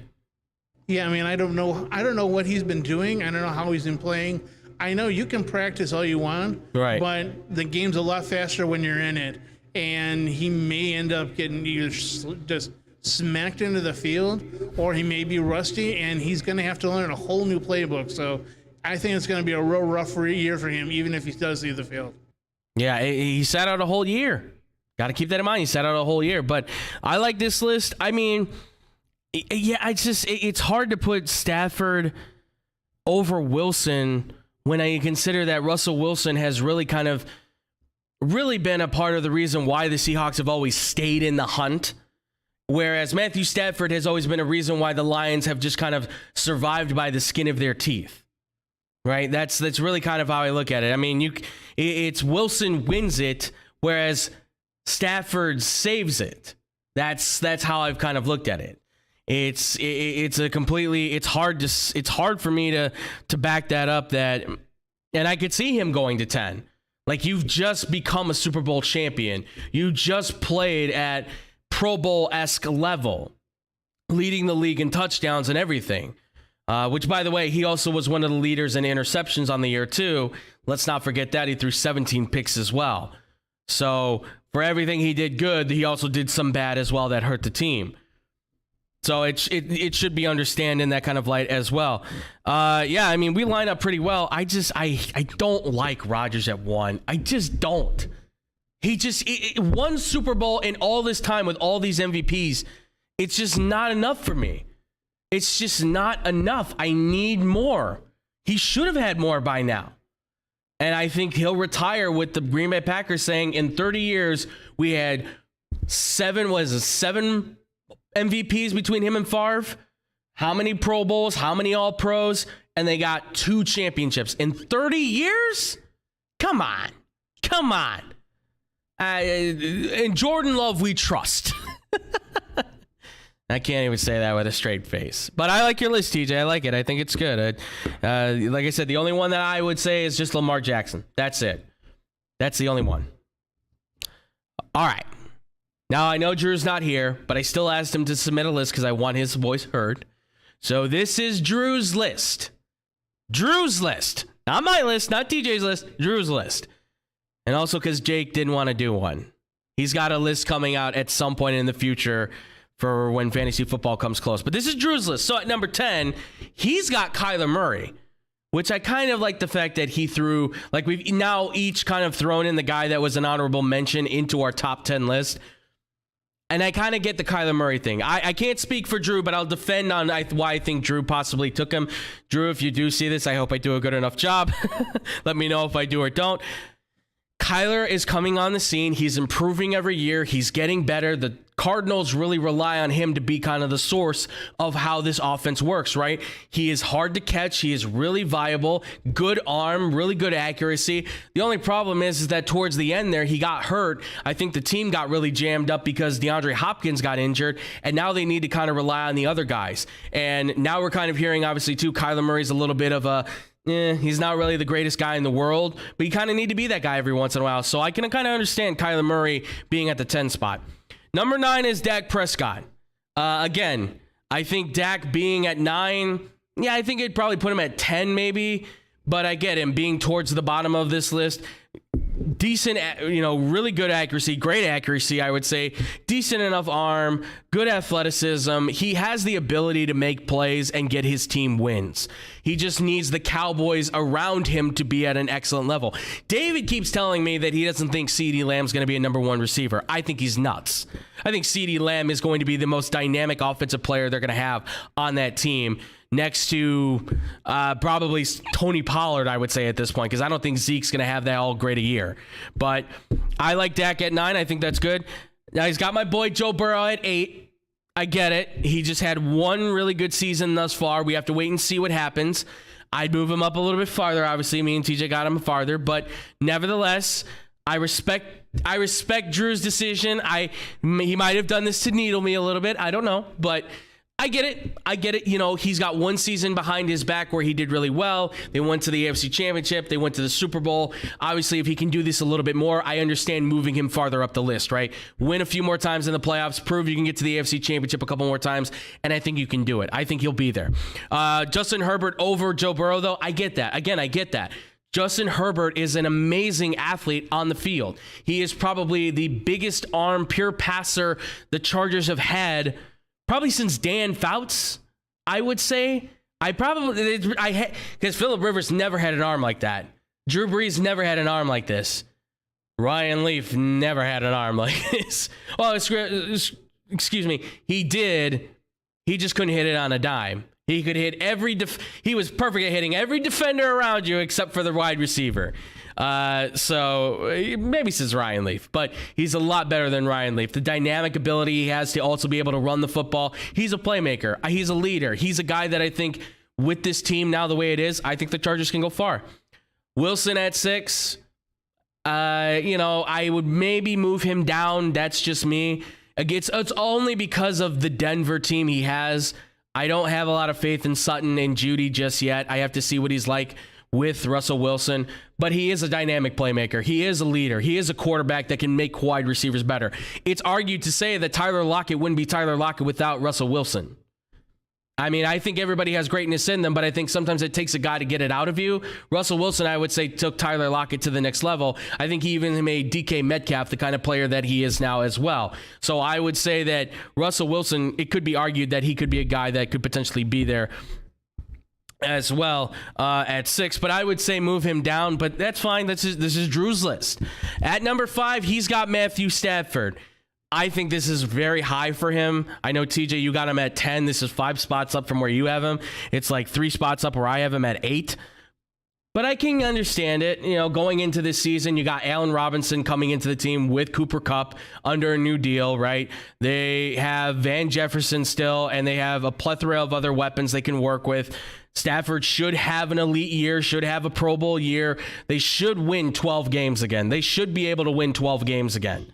Yeah, I mean, I don't know what he's been doing. I don't know how he's been playing. I know you can practice all you want, right, but the game's a lot faster when you're in it, and he may end up getting either just smacked into the field, or he may be rusty, and he's going to have to learn a whole new playbook. So I think it's going to be a real rough year for him, even if he does leave the field. Yeah, he sat out a whole year. Got to keep that in mind. He sat out a whole year. But I like this list. I mean, yeah, it's hard to put Stafford over Wilson when I consider that Russell Wilson has really been a part of the reason why the Seahawks have always stayed in the hunt. Whereas Matthew Stafford has always been a reason why the Lions have just kind of survived by the skin of their teeth, right? That's really kind of how I look at it. I mean, it's Wilson wins it, whereas Stafford saves it. That's how I've kind of looked at it. It's hard for me to back that up. And I could see him going to 10. Like, you've just become a Super Bowl champion. You just played at Pro Bowl-esque level, leading the league in touchdowns and everything, which, by the way, he also was one of the leaders in interceptions on the year too. Let's not forget that. He threw 17 picks as well. So for everything he did good, he also did some bad as well that hurt the team. So it should be understood in that kind of light as well. Yeah, I mean, we line up pretty well. I don't like Rodgers at 1. I just don't. He won Super Bowl in all this time with all these MVPs. It's just not enough for me. It's just not enough. I need more. He should have had more by now. And I think he'll retire with the Green Bay Packers saying in 30 years, we had 7 MVPs between him and Favre? How many Pro Bowls? How many All-Pros? And they got 2 championships in 30 years? Come on. And Jordan Love, we trust. I can't even say that with a straight face. But I like your list, TJ. I like it. I think it's good. Like I said, the only one that I would say is just Lamar Jackson. That's it. That's the only one. All right. Now, I know Drew's not here, but I still asked him to submit a list because I want his voice heard. So this is Drew's list. Drew's list. Not my list, not TJ's list. Drew's list. And also because Jake didn't want to do one. He's got a list coming out at some point in the future for when fantasy football comes close. But this is Drew's list. So at number 10, he's got Kyler Murray, which I kind of like the fact that he threw, like, we've now each kind of thrown in the guy that was an honorable mention into our top 10 list. And I kind of get the Kyler Murray thing. I can't speak for Drew, but I'll defend on why I think Drew possibly took him. Drew, if you do see this, I hope I do a good enough job. Let me know if I do or don't. Kyler is coming on the scene. He's improving every year. He's getting better. The Cardinals really rely on him to be kind of the source of how this offense works, right? He is hard to catch. He is really viable, good arm, really good accuracy. The only problem is that towards the end there, he got hurt. I think the team got really jammed up because DeAndre Hopkins got injured, and now they need to kind of rely on the other guys. And now we're kind of hearing, obviously, too, Kyler Murray's a little bit of a he's not really the greatest guy in the world, but you kind of need to be that guy every once in a while. So I can kind of understand Kyler Murray being at the 10 spot. Number 9 is Dak Prescott. Again, I think Dak being at 9, I think it'd probably put him at 10 maybe, but I get him being towards the bottom of this list. Decent, really good accuracy, great accuracy, I would say. Decent enough arm, good athleticism. He has the ability to make plays and get his team wins. He just needs the Cowboys around him to be at an excellent level. David keeps telling me that he doesn't think CeeDee Lamb's going to be a number 1 receiver. I think he's nuts. I think CeeDee Lamb is going to be the most dynamic offensive player they're going to have on that team, next to probably Tony Pollard, I would say at this point, because I don't think Zeke's going to have that all great a year. But I like Dak at 9. I think that's good. Now he's got my boy Joe Burrow at 8. I get it. He just had one really good season thus far. We have to wait and see what happens. I'd move him up a little bit farther. Obviously, me and TJ got him farther, but nevertheless, I respect Drew's decision. He might have done this to needle me a little bit. I don't know, but I get it. He's got one season behind his back where he did really well. They went to the AFC Championship. They went to the Super Bowl. Obviously, if he can do this a little bit more, I understand moving him farther up the list, right? Win a few more times in the playoffs, prove you can get to the AFC Championship a couple more times, and I think you can do it. I think he'll be there. Justin Herbert over Joe Burrow, though, I get that. Again, I get that. Justin Herbert is an amazing athlete on the field. He is probably the biggest arm, pure passer the Chargers have had probably since Dan Fouts, I would say. Because Phillip Rivers never had an arm like that. Drew Brees never had an arm like this. Ryan Leaf never had an arm like this. Well, excuse me, he did. He just couldn't hit it on a dime. He could hit he was perfect at hitting every defender around you except for the wide receiver. So maybe since Ryan Leaf, but he's a lot better than Ryan Leaf. The dynamic ability he has to also be able to run the football. He's a playmaker. He's a leader. He's a guy that I think with this team now the way it is, I think the Chargers can go far. Wilson at 6. I would maybe move him down. That's just me. It's only because of the Denver team he has. I don't have a lot of faith in Sutton and Judy just yet. I have to see what he's like with Russell Wilson, but he is a dynamic playmaker. He is a leader. He is a quarterback that can make wide receivers better. It's argued to say that Tyler Lockett wouldn't be Tyler Lockett without Russell Wilson. I mean, I think everybody has greatness in them, but I think sometimes it takes a guy to get it out of you. Russell Wilson, I would say, took Tyler Lockett to the next level. I think he even made DK Metcalf the kind of player that he is now as well. So I would say that Russell Wilson, it could be argued that he could be a guy that could potentially be there as well at 6, but I would say move him down, but that's fine. This is Drew's list. At number 5, he's got Matthew Stafford. I think this is very high for him. I know, TJ, you got him at 10. This is 5 spots up from where you have him. It's like 3 spots up where I have him at 8. But I can understand it. Going into this season, you got Allen Robinson coming into the team with Cooper Kupp under a new deal, right? They have Van Jefferson still, and they have a plethora of other weapons they can work with. Stafford should have an elite year, should have a Pro Bowl year. They should win 12 games again. They should be able to win 12 games again.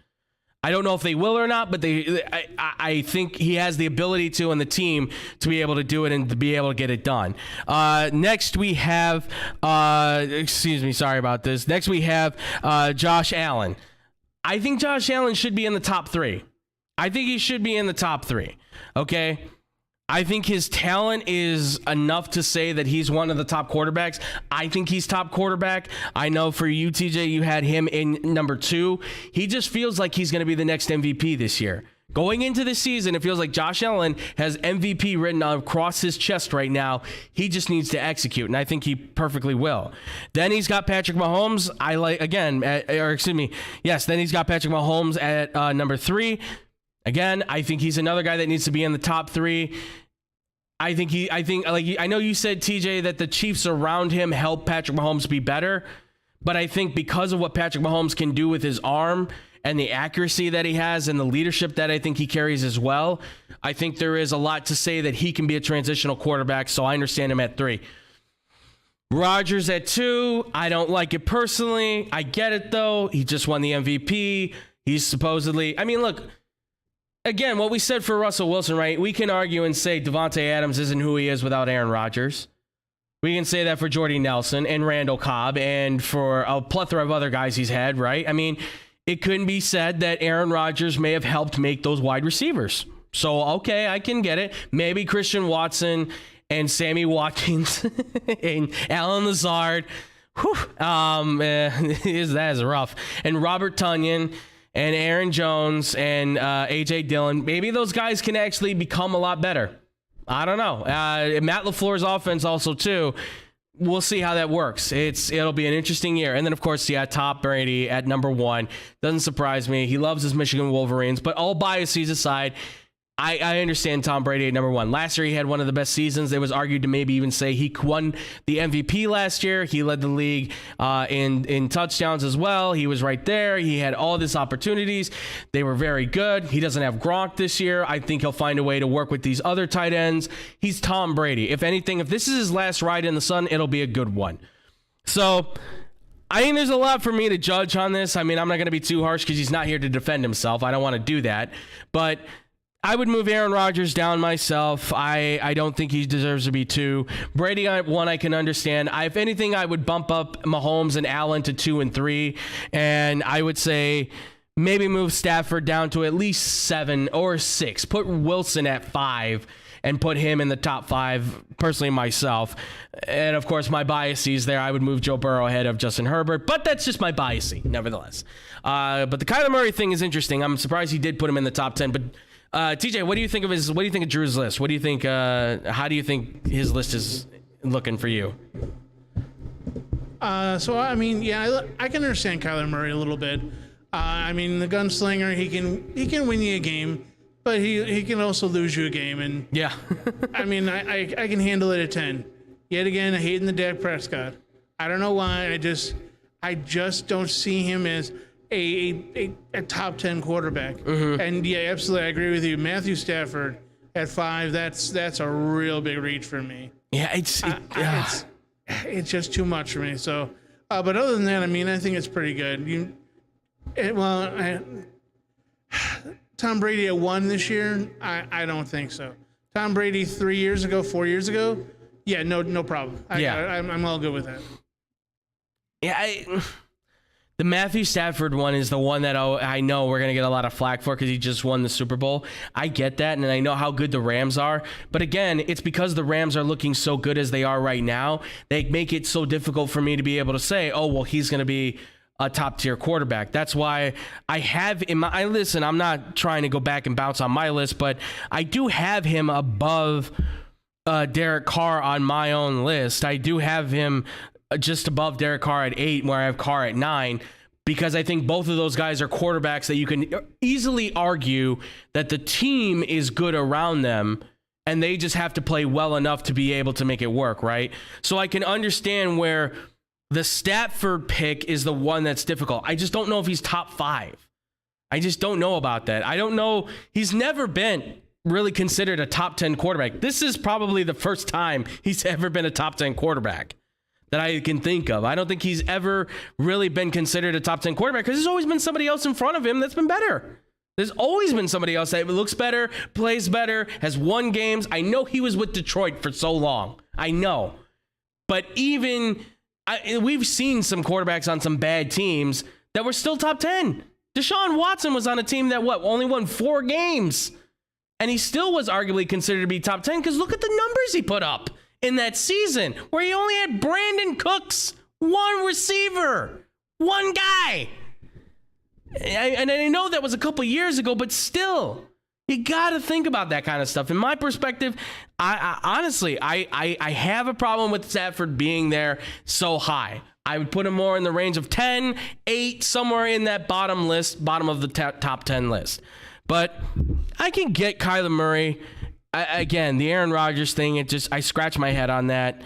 I don't know if they will or not, but I think he has the ability to, and the team to be able to do it and to be able to get it done. Next we have, sorry about this. Next we have Josh Allen. I think Josh Allen should be in the top 3. I think he should be in the top 3. Okay. I think his talent is enough to say that he's one of the top quarterbacks. I think he's top quarterback. I know for you, TJ, you had him in number 2. He just feels like he's going to be the next MVP this year. Going into this season, it feels like Josh Allen has MVP written across his chest right now. He just needs to execute, and I think he perfectly will. Then he's got Patrick Mahomes. Then he's got Patrick Mahomes at number 3. Again, I think he's another guy that needs to be in the top 3. I know you said, TJ, that the Chiefs around him help Patrick Mahomes be better, But I think because of what Patrick Mahomes can do with his arm and the accuracy that he has and the leadership that I think he carries as well, I think there is a lot to say that he can be a transitional quarterback, so I understand him at 3. Rodgers at 2, I don't like it personally. I get it, though. He just won the MVP. He's supposedly... I mean, look, again, what we said for Russell Wilson, right? We can argue and say Devontae Adams isn't who he is without Aaron Rodgers. We can say that for Jordy Nelson and Randall Cobb and for a plethora of other guys he's had, right? I mean, it couldn't be said that Aaron Rodgers may have helped make those wide receivers. So, okay, I can get it. Maybe Christian Watson and Sammy Watkins and Alan Lazard. That is rough. And Robert Tonyan and Aaron Jones and A.J. Dillon. Maybe those guys can actually become a lot better. I don't know. Matt LaFleur's offense also, too. We'll see how that works. It'll be an interesting year. And then, of course, Tom Brady at number 1. Doesn't surprise me. He loves his Michigan Wolverines. But all biases aside, I understand Tom Brady at number 1. Last year, he had one of the best seasons. There was argued to maybe even say he won the MVP last year. He led the league in touchdowns as well. He was right there. He had all these opportunities. They were very good. He doesn't have Gronk this year. I think he'll find a way to work with these other tight ends. He's Tom Brady. If anything, if this is his last ride in the sun, it'll be a good one. So I think there's a lot for me to judge on this. I mean, I'm not going to be too harsh because he's not here to defend himself. I don't want to do that. But I would move Aaron Rodgers down myself. I don't think he deserves to be 2. Brady at 1, I can understand. If anything, I would bump up Mahomes and Allen to 2 and 3. And I would say maybe move Stafford down to at least 7 or 6. Put Wilson at 5 and put him in the top 5, personally myself. And, of course, my biases there, I would move Joe Burrow ahead of Justin Herbert. But that's just my biasy, nevertheless. But the Kyler Murray thing is interesting. I'm surprised he did put him in the top 10. But TJ, what do you think of Drew's list? What do you think? How do you think his list is looking for you? So I mean, yeah, I can understand Kyler Murray a little bit. I mean, the gunslinger, he can win you a game, but he can also lose you a game. And yeah, I mean, I can handle it at 10. Yet again, I hate the Dak Prescott. I don't know why. I just don't see him as a top 10 quarterback. Mm-hmm. And yeah, absolutely, I agree with you. Matthew Stafford at 5, that's a real big reach for me. Yeah, it's just too much for me. So, but other than that, I mean, I think it's pretty good. Tom Brady at 1 this year, I don't think so. Tom Brady 4 years ago, yeah, no problem. I'm all good with that. Yeah, the Matthew Stafford one is the one that I know we're going to get a lot of flack for because he just won the Super Bowl. I get that, and I know how good the Rams are. But again, it's because the Rams are looking so good as they are right now, they make it so difficult for me to be able to say, oh, well, he's going to be a top-tier quarterback. That's why I have in my listen, I'm not trying to go back and bounce on my list, but I do have him above Derek Carr on my own list. I do have him just above Derek Carr at 8, where I have Carr at 9, because I think both of those guys are quarterbacks that you can easily argue that the team is good around them, and they just have to play well enough to be able to make it work, right? So I can understand where the Stafford pick is the one that's difficult. I just don't know if he's top 5. I just don't know about that. I don't know. He's never been really considered a top 10 quarterback. This is probably the first time he's ever been a top 10 quarterback that I can think of. I don't think he's ever really been considered a top 10 quarterback because there's always been somebody else in front of him that's been better. There's always been somebody else that looks better, plays better, has won games. I know he was with Detroit for so long. I know. But even we've seen some quarterbacks on some bad teams that were still top 10. Deshaun Watson was on a team that only won 4 games. And he still was arguably considered to be top 10 because look at the numbers he put up in that season where he only had Brandon Cooks, 1 receiver, 1 guy. And I know that was a couple years ago, but still, you got to think about that kind of stuff. In my perspective, I honestly have a problem with Stafford being there so high. I would put him more in the range of 10, 8, somewhere in that bottom of the top 10 list. But I can get Kyler Murray. Again, the Aaron Rodgers thing, I scratch my head on that.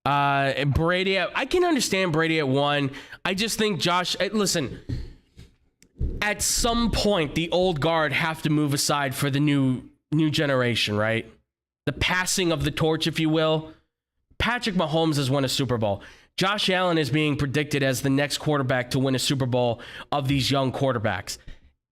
Brady, I can understand Brady at 1. I just think Josh, listen, at some point, the old guard have to move aside for the new generation, right? The passing of the torch, if you will. Patrick Mahomes has won a Super Bowl. Josh Allen is being predicted as the next quarterback to win a Super Bowl of these young quarterbacks.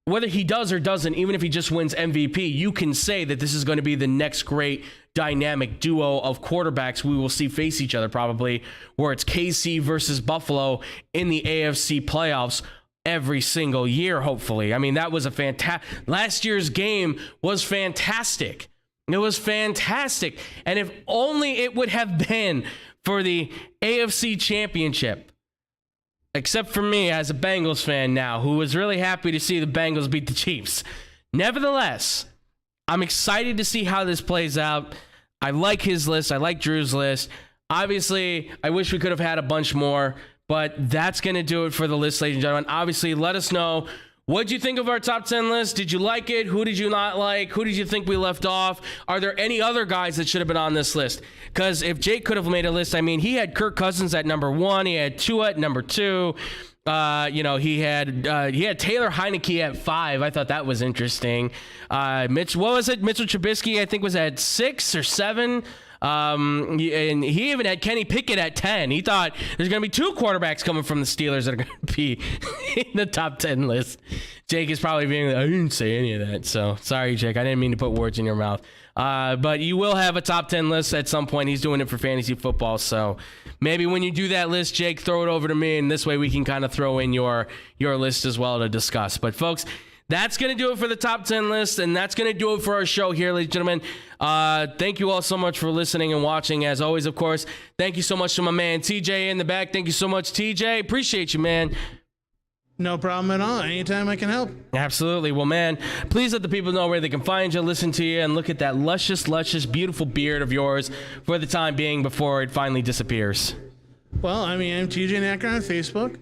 Whether he does or doesn't, even if he just wins MVP, you can say that this is going to be the next great dynamic duo of quarterbacks we will see face each other probably, where it's KC versus Buffalo in the AFC playoffs every single year, hopefully. I mean, that was a fantastic... Last year's game was fantastic. It was fantastic. And if only it would have been for the AFC Championship. Except for me as a Bengals fan now, who was really happy to see the Bengals beat the Chiefs. Nevertheless, I'm excited to see how this plays out. I like his list. I like Drew's list. Obviously, I wish we could have had a bunch more, but that's going to do it for the list, ladies and gentlemen. Obviously, let us know. What did you think of our top 10 list? Did you like it? Who did you not like? Who did you think we left off? Are there any other guys that should have been on this list? Because if Jake could have made a list, I mean, he had Kirk Cousins at number 1. He had Tua at number 2. He had Taylor Heineke at 5. I thought that was interesting. Mitchell Trubisky, I think, was at 6 or 7. And he even had Kenny Pickett at 10. He thought there's going to be 2 quarterbacks coming from the Steelers that are going to be in the top 10 list. Jake is probably being like, I didn't say any of that. So sorry, Jake. I didn't mean to put words in your mouth. But you will have a top 10 list at some point. He's doing it for fantasy football. So maybe when you do that list, Jake, throw it over to me. And this way we can kind of throw in your list as well to discuss. But folks, that's going to do it for the top 10 list, and that's going to do it for our show here, ladies and gentlemen. Thank you all so much for listening and watching. As always, of course, thank you so much to my man TJ in the back. Thank you so much, TJ. Appreciate you, man. No problem at all. Anytime I can help. Absolutely. Well, man, please let the people know where they can find you, listen to you, and look at that luscious, beautiful beard of yours for the time being before it finally disappears. Well, I mean, I'm TJ Knacker on Facebook.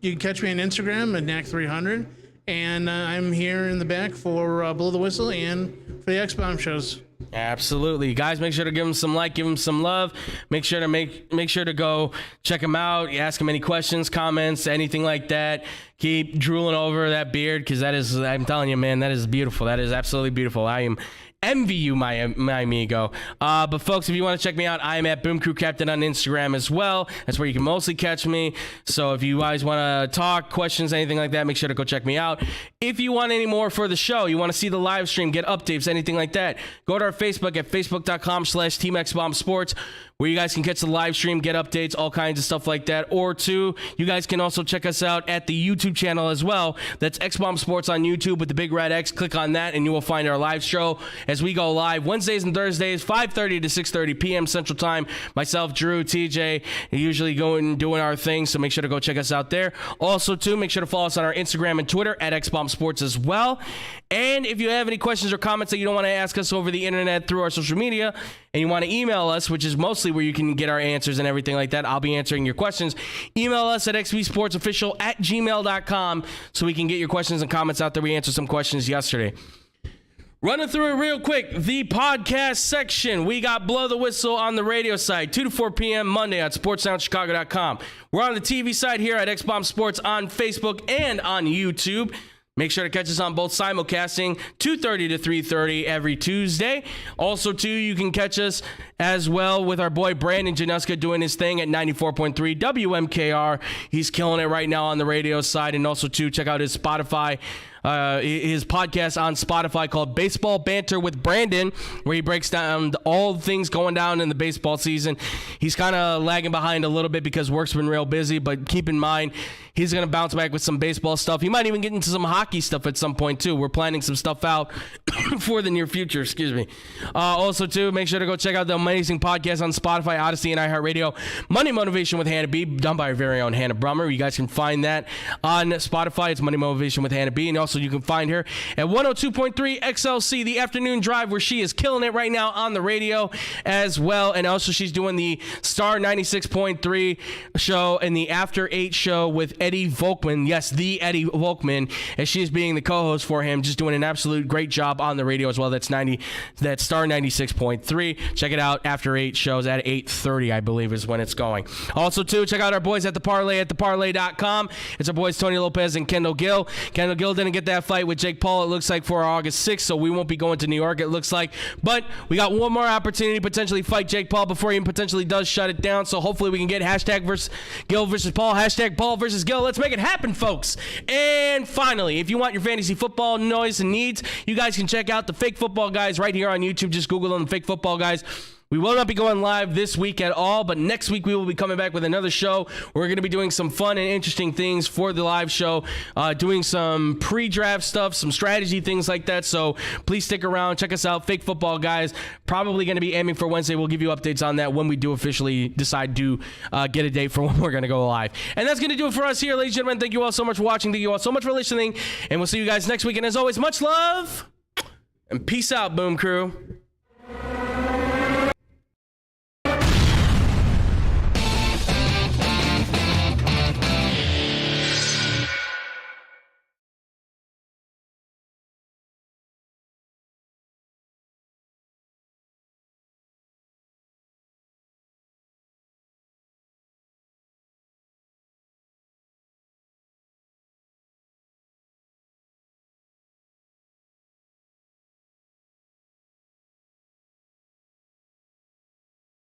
You can catch me on Instagram at Knack300. And I'm here in the back for Blow the Whistle and for the X-Bomb shows. Absolutely. Guys, make sure to give him some like, give him some love. Make sure to go check him out. Ask him any questions, comments, anything like that. Keep drooling over that beard because I'm telling you, man, that is beautiful. That is absolutely beautiful. I envy you, my amigo. But folks, if you want to check me out, I am at Boom Crew Captain on Instagram as well. That's where you can mostly catch me. So if you guys want to talk, questions, anything like that, make sure to go check me out. If you want any more for the show, you want to see the live stream, get updates, anything like that, go to our Facebook at facebook.com/TeamXBombSports, where you guys can catch the live stream, get updates, all kinds of stuff like that. Or two, you guys can also check us out at the YouTube channel as well. That's X-Bomb Sports on YouTube with the big red X. Click on that and you will find our live show as we go live Wednesdays and Thursdays, 5:30 to 6:30 p.m. Central Time. Myself, Drew, TJ, usually going and doing our thing, so make sure to go check us out there. Also, too, make sure to follow us on our Instagram and Twitter at X-Bomb Sports as well. And if you have any questions or comments that you don't want to ask us over the internet through our social media, and you want to email us, which is mostly where you can get our answers and everything like that, I'll be answering your questions. Email us at xbsportsofficial@gmail.com so we can get your questions and comments out there. We answered some questions yesterday. Running through it real quick, the podcast section. We got Blow the Whistle on the radio side, 2 to 4 p.m. Monday on sportssoundchicago.com. We're on the TV side here at X-Bomb Sports on Facebook and on YouTube. Make sure to catch us on both simulcasting, 2:30 to 3:30 every Tuesday. Also, too, you can catch us as well with our boy Brandon Januska doing his thing at 94.3 WMKR. He's killing it right now on the radio side. And also, too, check out his Spotify, his podcast on Spotify called Baseball Banter with Brandon, where he breaks down all the things going down in the baseball season. He's kind of lagging behind a little bit because work's been real busy, but keep in mind, he's going to bounce back with some baseball stuff. He might even get into some hockey stuff at some point, too. We're planning some stuff out for the near future, excuse me. Also, too, make sure to go check out the amazing podcast on Spotify, Odyssey, and iHeartRadio, Money Motivation with Hannah B, done by our very own Hannah Brummer. You guys can find that on Spotify. It's Money Motivation with Hannah B. And also you can find her at 102.3 XLC, the afternoon drive, where she is killing it right now on the radio as well. And also she's doing the Star 96.3 show and the After 8 show with Eddie Volkman. Yes, the Eddie Volkman, as she is being the co-host for him, just doing an absolute great job on the radio as well. That's Star 96.3. Check it out. After 8 shows at 8:30, I believe, is when it's going. Also, too, check out our boys at The Parlay at theparlay.com. It's our boys Tony Lopez and Kendall Gill. Kendall Gill didn't get that fight with Jake Paul, it looks like, for August 6th, so we won't be going to New York, it looks like. But we got one more opportunity to potentially fight Jake Paul before he potentially does shut it down, so hopefully we can get hashtag versus Gill versus Paul, hashtag Paul versus Gill. Let's make it happen, folks. And finally, if you want your fantasy football noise and needs, you guys can check out the Fake Football Guys right here on YouTube. Just Google them, Fake Football Guys. We will not be going live this week at all, but next week we will be coming back with another show. We're going to be doing some fun and interesting things for the live show, doing some pre-draft stuff, some strategy, things like that. So please stick around. Check us out, Fake Football Guys. Probably going to be aiming for Wednesday. We'll give you updates on that when we do officially decide to get a date for when we're going to go live. And that's going to do it for us here, ladies and gentlemen. Thank you all so much for watching. Thank you all so much for listening. And we'll see you guys next week. And as always, much love and peace out, Boom Crew.